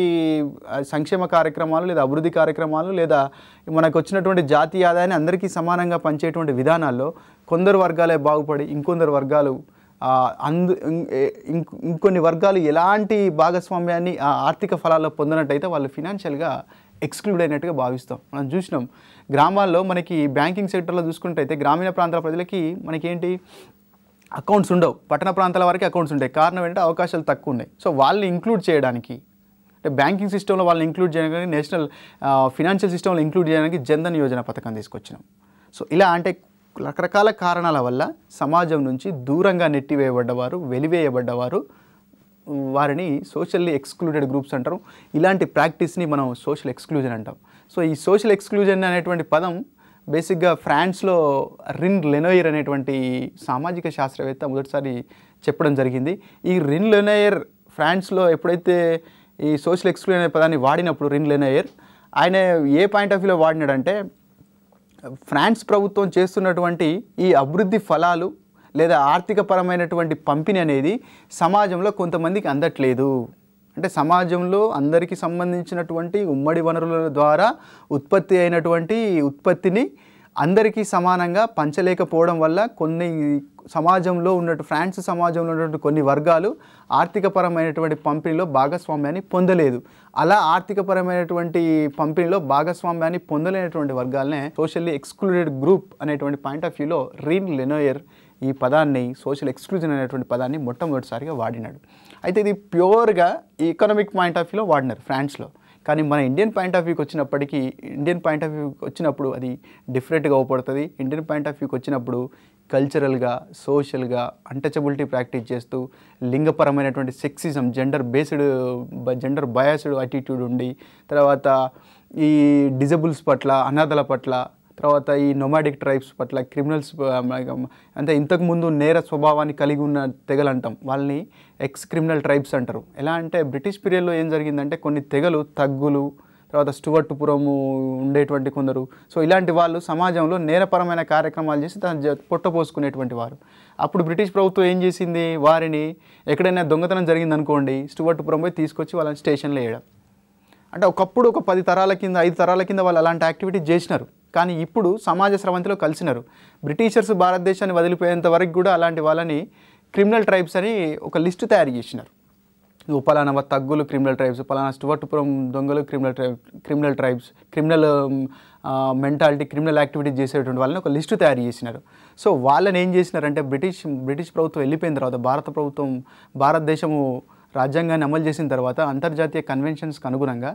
సంక్షేమ కార్యక్రమాలు లేదా అభివృద్ధి కార్యక్రమాలు లేదా మనకు వచ్చినటువంటి జాతీయ ఆదాయాన్ని అందరికీ సమానంగా పంచేటువంటి విధానాల్లో కొందరు వర్గాలే బాగుపడి ఇంకొందరు వర్గాలు ఇంకొన్ని వర్గాలు ఎలాంటి భాగస్వామ్యాన్ని ఆర్థిక ఫలాల్లో పొందినట్టయితే వాళ్ళు ఫినాన్షియల్గా ఎక్స్క్లూడ్ అయినట్టుగా భావిస్తాం. మనం చూసినాం గ్రామాల్లో మనకి బ్యాంకింగ్ సెక్టర్లో చూసుకుంటే గ్రామీణ ప్రాంతాల ప్రజలకి మనకేంటి అకౌంట్స్ ఉండవు, పట్టణ ప్రాంతాల వరకు అకౌంట్స్ ఉంటాయి. కారణం ఏంటంటే అవకాశాలు తక్కువ ఉన్నాయి. సో వాళ్ళని ఇంక్లూడ్ చేయడానికి అంటే బ్యాంకింగ్ సిస్టంలో వాళ్ళని ఇంక్లూడ్ చేయడానికి, నేషనల్ ఫినాన్షియల్ సిస్టంలో ఇంక్లూడ్ చేయడానికి జన్ధన్ యోజన పథకం తీసుకొచ్చినాం. సో ఇలా అంటే రకరకాల కారణాల వల్ల సమాజం నుంచి దూరంగా నెట్టివేయబడ్డవారు, వెలివేయబడ్డవారు, వారిని సోషల్లీ ఎక్స్క్లూడెడ్ గ్రూప్స్ అంటారు. ఇలాంటి ప్రాక్టీస్ని మనం సోషల్ ఎక్స్క్లూజన్ అంటాం. సో ఈ సోషల్ ఎక్స్క్లూజన్ అనేటువంటి పదం బేసిక్గా ఫ్రాన్స్లో రిన్ లెనోయిర్ అనేటువంటి సామాజిక శాస్త్రవేత్త మొదటిసారి చెప్పడం జరిగింది. ఈ రిన్ లెనోయిర్ ఫ్రాన్స్లో ఎప్పుడైతే ఈ సోషల్ ఎక్స్క్లూజన్ అనే పదాన్ని వాడినప్పుడు రిన్ లెనోయిర్ ఆయన ఏ పాయింట్ ఆఫ్ వ్యూలో వాడినాడంటే ఫ్రాన్స్ ప్రభుత్వం చేస్తున్నటువంటి ఈ అభివృద్ధి ఫలాలు లేదా ఆర్థికపరమైనటువంటి పంపిణీ అనేది సమాజంలో కొంతమందికి అందట్లేదు. అంటే సమాజంలో అందరికీ సంబంధించినటువంటి ఉమ్మడి వనరుల ద్వారా ఉత్పత్తి అయినటువంటి ఉత్పత్తిని అందరికీ సమానంగా పంచలేకపోవడం వల్ల కొన్ని సమాజంలో ఫ్రాన్స్ సమాజంలో ఉన్నటువంటి కొన్ని వర్గాలు ఆర్థికపరమైనటువంటి పంపిణీలో భాగస్వామ్యాన్ని పొందలేదు. అలా ఆర్థికపరమైనటువంటి పంపిణీలో భాగస్వామ్యాన్ని పొందలేనటువంటి వర్గాలనే సోషల్లీ ఎక్స్క్లూడెడ్ గ్రూప్ అనేటువంటి పాయింట్ ఆఫ్ వ్యూలో రిన్ లెనోయిర్ ఈ పదాన్ని సోషల్ ఎక్స్క్లూజన్ అనేటువంటి పదాన్ని మొట్టమొదటిసారిగా వాడినాడు. అయితే ఇది ప్యూర్గా ఎకనామిక్ పాయింట్ ఆఫ్ వ్యూలో వాడినారు ఫ్రాన్స్లో. కానీ మన ఇండియన్ పాయింట్ ఆఫ్ వ్యూకి వచ్చినప్పుడు అది డిఫరెంట్గా అవపడుతుంది. ఇండియన్ పాయింట్ ఆఫ్ వ్యూకి వచ్చినప్పుడు కల్చరల్గా, సోషల్గా అన్టచబిలిటీ ప్రాక్టీస్ చేస్తూ లింగపరమైనటువంటి సెక్సిజం, జెండర్ బయాస్డ్ అటిట్యూడ్ ఉండి, తర్వాత ఈ డిజబుల్స్ పట్ల, అనాథల పట్ల, తర్వాత ఈ నొమాడిక్ ట్రైబ్స్ పట్ల, క్రిమినల్స్ అంటే ఇంతకుముందు నేర స్వభావాన్ని కలిగి ఉన్న తెగలు అంటాం, వాళ్ళని ఎక్స్ క్రిమినల్ ట్రైబ్స్ అంటారు. ఎలా అంటే బ్రిటిష్ పీరియడ్లో ఏం జరిగిందంటే కొన్ని తెగలు, తగ్గులు, తర్వాత స్టువర్ట్పురము ఉండేటువంటి కొందరు, సో ఇలాంటి వాళ్ళు సమాజంలో నేరపరమైన కార్యక్రమాలు చేసి తన పొట్టపోసుకునేటువంటి వారు. అప్పుడు బ్రిటిష్ ప్రభుత్వం ఏం చేసింది, వారిని ఎక్కడైనా దొంగతనం జరిగిందనుకోండి స్టువర్ట్పురం పోయి తీసుకొచ్చి వాళ్ళని స్టేషన్లో వేయడం. అంటే ఒకప్పుడు ఒక 10 తరాల కింద 5 తరాల కింద వాళ్ళు అలాంటి యాక్టివిటీ చేసినారు. కానీ ఇప్పుడు సమాజ స్రవంతిలో కలిసినారు. బ్రిటిషర్స్ భారతదేశాన్ని వదిలిపోయేంత వరకు కూడా అలాంటి వాళ్ళని క్రిమినల్ ట్రైబ్స్ అని ఒక లిస్టు తయారు చేసినారు. పలానా తగ్గులు క్రిమినల్ ట్రైబ్స్, పలానా స్టువర్ట్పురం దొంగలు criminal tribes, criminal mentality, criminal activities చేసేటువంటి వాళ్ళని ఒక లిస్టు తయారు చేసినారు. సో వాళ్ళని ఏం చేసినారంటే బ్రిటిష్ ప్రభుత్వం వెళ్ళిపోయిన తర్వాత భారతదేశము రాజ్యాంగాన్ని అమలు చేసిన తర్వాత అంతర్జాతీయ కన్వెన్షన్స్కి అనుగుణంగా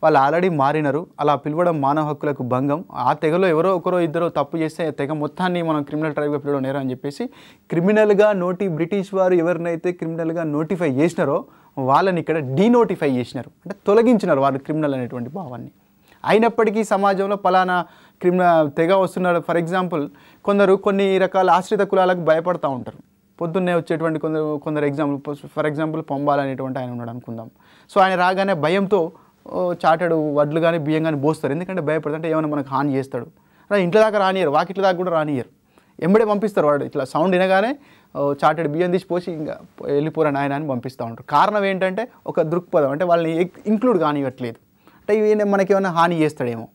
వాళ్ళు ఆల్రెడీ మారినారు. అలా పిలవడం మానవ హక్కులకు భంగం. ఆ తెగలో ఎవరో ఒకరో ఇద్దరు తప్పు చేస్తే తెగ మొత్తాన్ని మనం క్రిమినల్ ట్రైబ్గా పిలవడం నేరం అని చెప్పేసి బ్రిటిష్ వారు ఎవరినైతే క్రిమినల్గా నోటిఫై చేసినారో వాళ్ళని ఇక్కడ డీనోటిఫై చేసినారు, అంటే తొలగించినారు వారు క్రిమినల్ అనేటువంటి భావాన్ని. అయినప్పటికీ సమాజంలో పలానా తెగ వస్తున్నారు. ఫర్ ఎగ్జాంపుల్ కొన్ని రకాల ఆశ్రిత కులాలకు భయపడుతూ ఉంటారు. పొద్దున్నే వచ్చేటువంటి ఫర్ ఎగ్జాంపుల్ పొంబాల అనేటువంటి ఆయన ఉన్నాడు అనుకుందాం. సో ఆయన రాగానే భయంతో చాటడు వడ్లు కానీ బియ్యం కానీ పోస్తారు. ఎందుకంటే భయపడుతుంటే ఏమైనా మనకు హాని చేస్తాడు. అలా ఇంట్లో దాకా రానియరు, వాకిట్ల దాకా కూడా రానియరు, ఎంబడే పంపిస్తారు. వాడు ఇట్లా సౌండ్ వినగానే చాటెడు బియ్యం తీసి పోసి ఇంకా వెళ్ళిపోరా నాయన అని పంపిస్తూ ఉంటారు. కారణం ఏంటంటే ఒక దృక్పథం, అంటే వాళ్ళని ఇంక్లూడ్ కానివ్వట్లేదు, అంటే ఇవి మనకేమైనా హాని చేస్తాడేమో.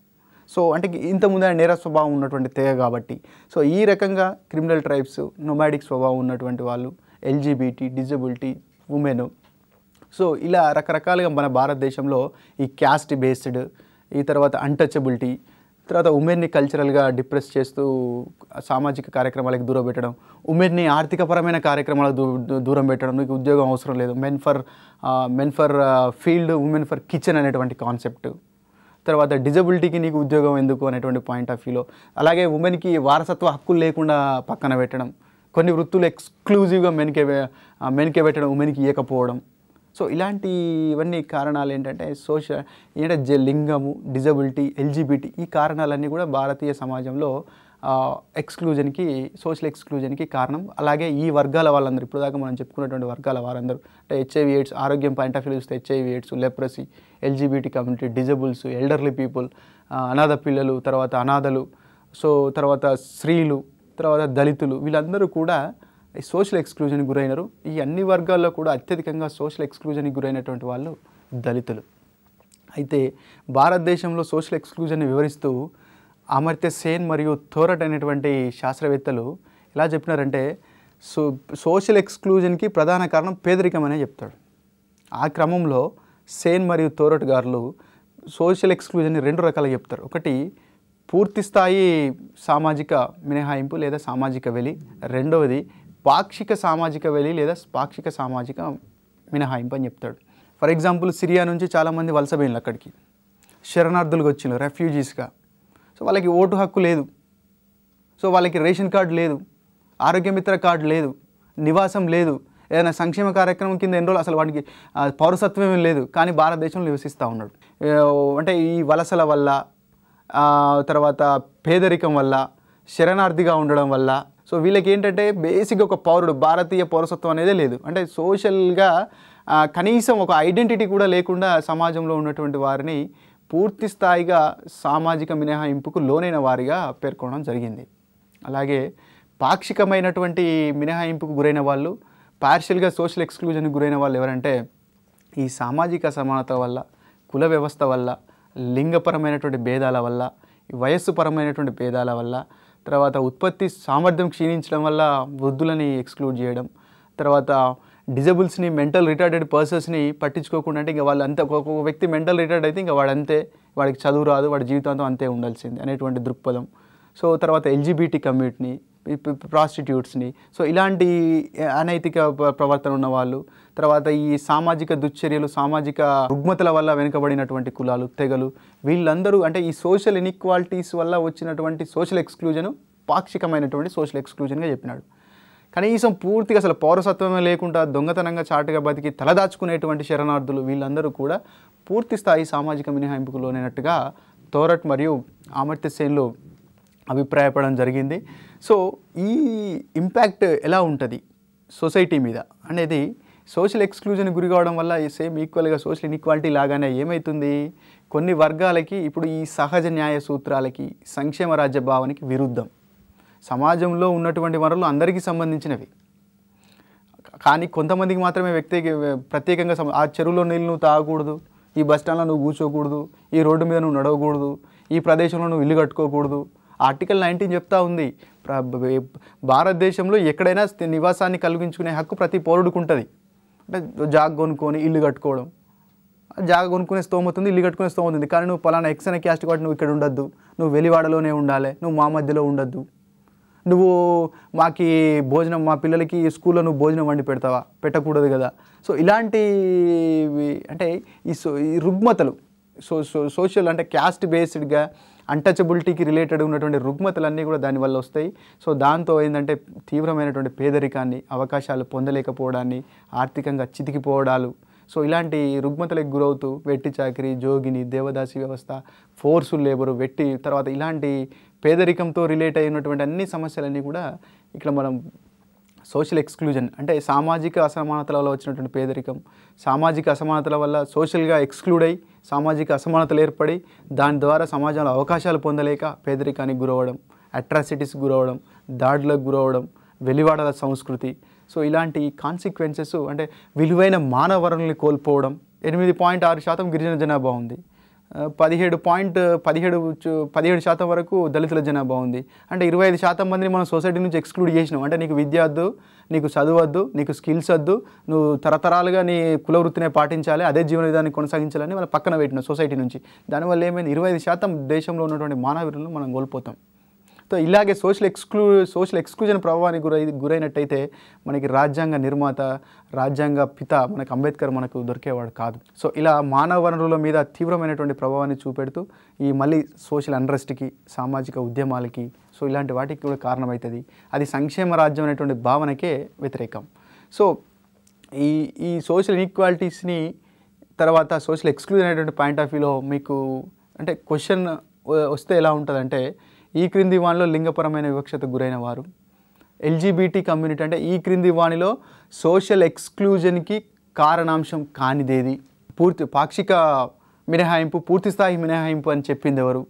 సో అంటే ఇంతకుముందు నేర స్వభావం ఉన్నటువంటి తెగ కాబట్టి. సో ఈ రకంగా క్రిమినల్ ట్రైబ్స్, నొమాడిక్ స్వభావం ఉన్నటువంటి వాళ్ళు, ఎల్జీబీటీ, డిజబిలిటీ, ఉమెన్, సో ఇలా రకరకాలుగా మన భారతదేశంలో ఈ క్యాస్ట్ బేస్డ్, ఈ తర్వాత అన్టచబిలిటీ, తర్వాత ఉమెన్ని కల్చరల్గా డిప్రెస్ చేస్తూ సామాజిక కార్యక్రమాలకు దూరం పెట్టడం, ఉమెన్ని ఆర్థికపరమైన కార్యక్రమాలకు దూరం పెట్టడం, మీకు ఉద్యోగం అవసరం లేదు, men for field, women for kitchen అనేటువంటి కాన్సెప్ట్, తర్వాత డిజబిలిటీకి నీకు ఉద్యోగం ఎందుకు అనేటువంటి పాయింట్ ఆఫ్ వ్యూలో, అలాగే ఉమెన్కి వారసత్వ హక్కులు లేకుండా పక్కన పెట్టడం, కొన్ని వృత్తులు ఎక్స్క్లూజివ్గా మెన్కే పెట్టడం, ఉమెన్కి ఇవ్వకపోవడం. సో ఇలాంటివన్నీ కారణాలు ఏంటంటే లింగము, డిజబిలిటీ, ఎల్జిబిటీ, ఈ కారణాలన్నీ కూడా భారతీయ సమాజంలో సోషల్ ఎక్స్క్లూజన్కి కారణం. అలాగే ఈ వర్గాల వాళ్ళందరూ, ఇప్పుడు దాకా మనం చెప్పుకున్నటువంటి వర్గాల వారందరూ, అంటే హెచ్ఐవి ఎయిడ్స్, ఆరోగ్యం పాయింట్ ఆఫ్ వ్యూ చూస్తే HIV AIDS, leprosy, LGBT community, decibels, elderly people, అనాథ పిల్లలు, తర్వాత అనాథలు, సో తర్వాత స్త్రీలు, తర్వాత దళితులు, వీళ్ళందరూ కూడా సోషల్ ఎక్స్క్లూజన్కి గురైనారు. ఈ అన్ని వర్గాల్లో కూడా అత్యధికంగా సోషల్ ఎక్స్క్లూజన్కి గురైనటువంటి వాళ్ళు దళితులు. అయితే భారతదేశంలో సోషల్ ఎక్స్క్లూజన్ని వివరిస్తూ అమర్త్య సేన్ మరియు థోరట్ అనేటువంటి శాస్త్రవేత్తలు ఎలా చెప్పినారంటే, సోషల్ ఎక్స్క్లూజన్కి ప్రధాన కారణం పేదరికం అనే చెప్తాడు. ఆ క్రమంలో సేన్ మరియు థోరట్ గారు సోషల్ ఎక్స్క్లూజన్ని 2 రకాలుగా చెప్తారు. ఒకటి పూర్తి స్థాయి సామాజిక మినహాయింపు లేదా సామాజిక వెలి, రెండవది పాక్షిక సామాజిక వెలి లేదా పాక్షిక సామాజిక మినహాయింపు అని చెప్తాడు. ఫర్ ఎగ్జాంపుల్, సిరియా నుంచి చాలామంది వలసపోయినారు, అక్కడికి శరణార్థులుగా వచ్చినారు రెఫ్యూజీస్గా. సో వాళ్ళకి ఓటు హక్కు లేదు, సో వాళ్ళకి రేషన్ కార్డు లేదు, ఆరోగ్యమిత్ర కార్డు లేదు, నివాసం లేదు, ఏదైనా సంక్షేమ కార్యక్రమం కింద ఎన్రోల్, అసలు వాడికి పౌరసత్వం లేదు, కానీ భారతదేశంలో నివసిస్తూ ఉన్నాడు. అంటే ఈ వలసల వల్ల, తర్వాత పేదరికం వల్ల, శరణార్థిగా ఉండడం వల్ల, సో వీళ్ళకి ఏంటంటే బేసిక్గా ఒక పౌరుడు, భారతీయ పౌరసత్వం అనేదే లేదు. అంటే సోషల్గా కనీసం ఒక ఐడెంటిటీ కూడా లేకుండా సమాజంలో ఉన్నటువంటి వారిని పూర్తి స్థాయిగా సామాజిక మినహాయింపుకు లోనైన వారిగా పేర్కొనడం జరిగింది. అలాగే పాక్షికమైనటువంటి మినహాయింపుకు గురైన వాళ్ళు, పార్షియల్గా సోషల్ ఎక్స్క్లూజన్కి గురైన వాళ్ళు ఎవరంటే, ఈ సామాజిక అసమానత వల్ల, కుల వ్యవస్థ వల్ల, లింగపరమైనటువంటి భేదాల వల్ల, వయస్సుపరమైనటువంటి భేదాల వల్ల, తర్వాత ఉత్పత్తి సామర్థ్యం క్షీణించడం వల్ల వృద్ధులని ఎక్స్క్లూడ్ చేయడం, తర్వాత డిజబుల్స్ని, మెంటల్ రిటార్డెడ్ పర్సన్స్ని పట్టించుకోకుండా, అంటే ఇంకా వాళ్ళు అంతే, ఒక వ్యక్తి మెంటల్ రిటార్డ్ అయితే ఇంకా వాడంతే, వాడికి చదువు రాదు, వాడి జీవితాంతం అంతే ఉండాల్సింది అనేటువంటి దృక్పథం. సో తర్వాత ఎల్జిబిటీ కమ్యూనిటీని, ప్రాస్టిట్యూట్స్ని, సో ఇలాంటి అనైతిక ప్రవర్తన ఉన్న వాళ్ళు, తర్వాత ఈ సామాజిక దుశ్చర్యలు, సామాజిక రుగ్మతల వల్ల వెనుకబడినటువంటి కులాలు, తెగలు, వీళ్ళందరూ, అంటే ఈ సోషల్ ఇన్ఈక్వాలిటీస్ వల్ల వచ్చినటువంటి సోషల్ ఎక్స్క్లూజన్ పాక్షికమైనటువంటి సోషల్ ఎక్స్క్లూజన్గా చెప్పినాడు. కనీసం పూర్తిగా అసలు పౌరసత్వమే లేకుండా దొంగతనంగా చాటుగా బతికి తలదాచుకునేటువంటి శరణార్థులు, వీళ్ళందరూ కూడా పూర్తి స్థాయి సామాజిక మినహాయింపుకు లోనైనట్టుగా థోరట్ మరియు అమర్త్య సేన్లు అభిప్రాయపడడం జరిగింది. సో ఈ ఇంపాక్ట్ ఎలా ఉంటుంది సొసైటీ మీద అనేది, సోషల్ ఎక్స్క్లూజన్ గురి కావడం వల్ల సేమ్ ఈక్వల్గా సోషల్ ఇన్ఈక్వాలిటీ లాగానే ఏమవుతుంది, కొన్ని వర్గాలకి ఇప్పుడు ఈ సహజ న్యాయ సూత్రాలకి, సంక్షేమ రాజ్య భావానికి విరుద్ధం. సమాజంలో ఉన్నటువంటి వనరులు అందరికీ సంబంధించినవి, కానీ కొంతమందికి మాత్రమే ప్రత్యేకంగా ఆ చెరువులో నీళ్ళు నువ్వు తాగకూడదు, ఈ బస్టాండ్లో నువ్వు కూర్చోకూడదు, ఈ రోడ్డు మీద నువ్వు నడవకూడదు, ఈ ప్రదేశంలో నువ్వు ఇల్లు కట్టుకోకూడదు. ఆర్టికల్ 19 చెప్తా ఉంది, భారతదేశంలో ఎక్కడైనా నివాసాన్ని కలిగించుకునే హక్కు ప్రతి పౌరుడికి ఉంటుంది. అంటే జాగ కొనుక్కొని ఇల్లు కట్టుకోవడం, జాగ కొనుక్కునే స్తోమత ఉంది, ఇల్లు కట్టుకునే స్తోమత ఉంది, కానీ నువ్వు పలానా ఎక్స్ అనే క్యాస్ట్ కాబట్టి నువ్వు ఇక్కడ ఉండద్దు, నువ్వు వెలివాడలోనే ఉండాలి, నువ్వు మా మధ్యలో ఉండద్దు, నువ్వు మాకి భోజనం, మా పిల్లలకి స్కూల్లో నువ్వు భోజనం వండి పెడతావా, పెట్టకూడదు కదా. సో ఇలాంటివి, అంటే ఈ రుగ్మతలు, సోషల్ అంటే క్యాస్ట్ బేస్డ్గా అన్టచబిలిటీకి రిలేటెడ్ ఉన్నటువంటి రుగ్మతలన్నీ కూడా దానివల్ల వస్తాయి. సో దాంతో ఏంటంటే తీవ్రమైనటువంటి పేదరికాన్ని, అవకాశాలు పొందలేకపోవడాన్ని, ఆర్థికంగా చితికిపోవడాలు, సో ఇలాంటి రుగ్మతలకు గురవుతూ వెట్టి చాకిరి, జోగిని, దేవదాసి వ్యవస్థ, ఫోర్సుల్ లేబరు, తర్వాత ఇలాంటి పేదరికంతో రిలేట్ అయినటువంటి అన్ని సమస్యలన్నీ కూడా ఇక్కడ మనం సోషల్ ఎక్స్క్లూజన్, అంటే సామాజిక అసమానతల వల్ల వచ్చినటువంటి పేదరికం, సామాజిక అసమానతల వల్ల సోషల్గా ఎక్స్క్లూడ్ అయ్యి సామాజిక అసమానతలు ఏర్పడి దాని ద్వారా సమాజంలో అవకాశాలు పొందలేక పేదరికానికి గురవడం, అట్రాసిటీస్కి గురవడం, దాడులకు గురవడం, వెలివాడల సంస్కృతి, సో ఇలాంటి కాన్సిక్వెన్సెస్, అంటే విలువైన మానవ వనరుల్ని కోల్పోవడం. 8.6% గిరిజన జనాభా ఉంది. 17% వరకు దళితుల జనాభా ఉంది. అంటే 25% మందిని మనం సొసైటీ నుంచి ఎక్స్క్లూడ్ చేసినాం. అంటే నీకు విద్య వద్దు, నీకు చదువు వద్దు, నీకు స్కిల్స్ వద్దు, నువ్వు తరతరాలుగా నీ కుల వృత్తినే పాటించాలి, అదే జీవన విధాన్ని కొనసాగించాలని మనం పక్కన పెట్టినాం సొసైటీ నుంచి. దానివల్ల ఏమైంది, 25% దేశంలో ఉన్నటువంటి మానవులను మనం కోల్పోతాం. సో ఇలాగే సోషల్ ఎక్స్క్లూజన్ ప్రభావానికి గురైనట్టయితే మనకి రాజ్యాంగ నిర్మాత, రాజ్యాంగ పిత మనకు అంబేద్కర్ మనకు దొరికేవాడు కాదు. సో ఇలా మానవ వనరుల మీద తీవ్రమైనటువంటి ప్రభావాన్ని చూపెడుతూ ఈ మళ్ళీ సోషల్ అన్రెస్ట్కి, సామాజిక ఉద్యమాలకి, సో ఇలాంటి వాటికి కూడా కారణమవుతుంది. అది సంక్షేమ రాజ్యం అనేటువంటి భావనకే వ్యతిరేకం. సో ఈ సోషల్ ఇన్ఈక్వాలిటీస్ని తర్వాత సోషల్ ఎక్స్క్లూజన్ అనేటువంటి పాయింట్ ఆఫ్ వ్యూలో మీకు అంటే క్వశ్చన్ వస్తే ఎలా ఉంటుందంటే, ఈ క్రింది వానిలో లింగపరమైన వివక్షతకు గురైన వారు, ఎల్జీబీటీ కమ్యూనిటీ అంటే ఈ క్రింది వానిలో సోషల్ ఎక్స్క్లూజన్కి కారణాంశం కానిదేది, పాక్షిక మినహాయింపు, పూర్తిస్థాయి మినహాయింపు అని చెప్పింది ఎవరు,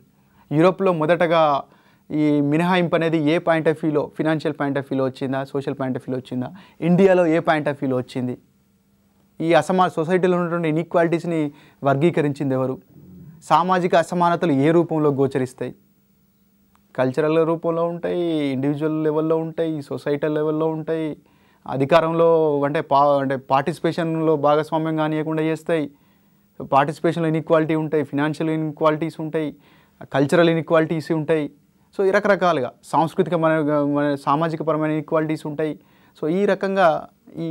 యూరోప్లో మొదటగా ఈ మినహాయింపు అనేది ఏ పాయింట్ ఆఫ్ వ్యూలో, ఫినాన్షియల్ పాయింట్ ఆఫ్ వ్యూలో వచ్చిందా, సోషల్ పాయింట్ ఆఫ్ వ్యూలో వచ్చిందా, ఇండియాలో ఏ పాయింట్ ఆఫ్ వ్యూలో వచ్చింది, ఈ సొసైటీలో ఉన్నటువంటి ఇన్ఈక్వాలిటీస్ని వర్గీకరించింది ఎవరు, సామాజిక అసమానతలు ఏ రూపంలో గోచరిస్తాయి, కల్చరల్ రూపంలో ఉంటాయి, ఇండివిజువల్ లెవెల్లో ఉంటాయి, సొసైటల్ లెవెల్లో ఉంటాయి, అధికారంలో అంటే పార్టిసిపేషన్లో భాగస్వామ్యం కానియకుండా చేస్తాయి, పార్టిసిపేషన్లో ఇన్ఈక్వాలిటీ ఉంటాయి, ఫినాన్షియల్ ఇన్ఈక్వాలిటీస్ ఉంటాయి, కల్చరల్ ఇన్ఈక్వాలిటీస్ ఉంటాయి. సో ఈ రకరకాలుగా సాంస్కృతిక సామాజికపరమైన ఇన్ఈక్వాలిటీస్ ఉంటాయి. సో ఈ రకంగా ఈ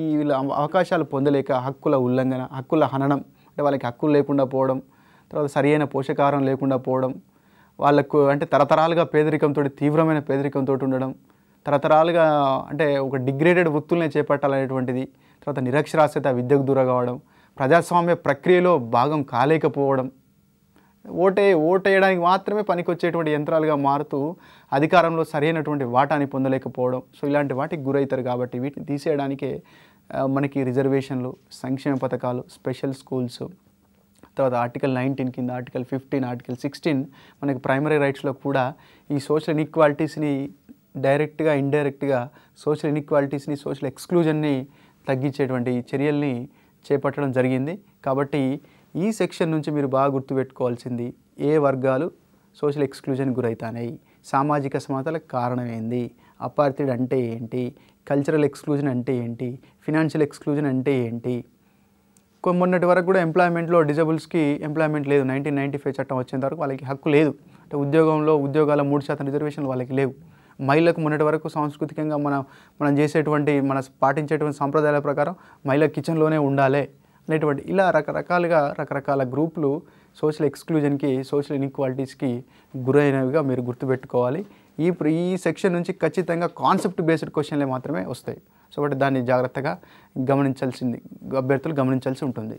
అవకాశాలు పొందలేక హక్కుల ఉల్లంఘన, హక్కుల హననం, అంటే వాళ్ళకి హక్కులు లేకుండా పోవడం, తర్వాత సరియైన పోషకాహారం లేకుండా పోవడం, వాళ్ళకు అంటే తరతరాలుగా పేదరికంతో, తీవ్రమైన పేదరికంతో ఉండడం, తరతరాలుగా అంటే ఒక డిగ్రేడెడ్ వృత్తులనే చేపట్టాలనేటువంటిది, తర్వాత నిరక్షరాస్యత, విద్యకు దూరం కావడం, ప్రజాస్వామ్య ప్రక్రియలో భాగం కాలేకపోవడం, ఓటేయడానికి మాత్రమే పనికొచ్చేటువంటి యంత్రాలుగా మారుతూ అధికారంలో సరైనటువంటి వాటాని పొందలేకపోవడం. సో ఇలాంటి వాటికి గురవుతారు. కాబట్టి వీటిని తీసేయడానికే మనకి రిజర్వేషన్లు, సంక్షేమ పథకాలు, స్పెషల్ స్కూల్స్, తర్వాత ఆర్టికల్ 19 కింద ఆర్టికల్ 15, ఆర్టికల్ 16 మనకి ప్రైమరీ రైట్స్లో కూడా ఈ సోషల్ ఇన్ఈక్వాలిటీస్ని డైరెక్ట్గా, ఇండైరెక్ట్గా సోషల్ ఇన్ఈక్వాలిటీస్ని, సోషల్ ఎక్స్క్లూజన్ని తగ్గించేటువంటి చర్యల్ని చేపట్టడం జరిగింది. కాబట్టి ఈ సెక్షన్ నుంచి మీరు బాగా గుర్తుపెట్టుకోవాల్సింది, ఏ వర్గాలు సోషల్ ఎక్స్క్లూజన్కి గురవుతాయి, సామాజిక సమానతలకు కారణం ఏంది, అపార్థిడ్ అంటే ఏంటి, కల్చరల్ ఎక్స్క్లూజన్ అంటే ఏంటి, ఫినాన్షియల్ ఎక్స్క్లూజన్ అంటే ఏంటి. మొన్నటి వరకు కూడా ఎంప్లాయ్మెంట్లో డిజబుల్స్కి ఎంప్లాయ్మెంట్ లేదు. 1995 చట్టం వచ్చేంత వరకు వాళ్ళకి హక్కు లేదు. అంటే ఉద్యోగాల 3% రిజర్వేషన్లు వాళ్ళకి లేవు. మహిళలకు మొన్నటి వరకు సాంస్కృతికంగా మనం చేసేటువంటి, పాటించేటువంటి సంప్రదాయాల ప్రకారం మహిళ కిచెన్లోనే ఉండాలి అనేటువంటి ఇలా రకరకాల గ్రూపులు సోషల్ ఎక్స్క్లూజన్కి, సోషల్ ఇన్ఈక్వాలిటీస్కి గురైనవిగా మీరు గుర్తుపెట్టుకోవాలి. ఈ సెక్షన్ నుంచి ఖచ్చితంగా కాన్సెప్ట్ బేస్డ్ క్వశ్చన్లే మాత్రమే వస్తాయి. సో దాన్ని జాగ్రత్తగా అభ్యర్థులు గమనించాల్సి ఉంటుంది.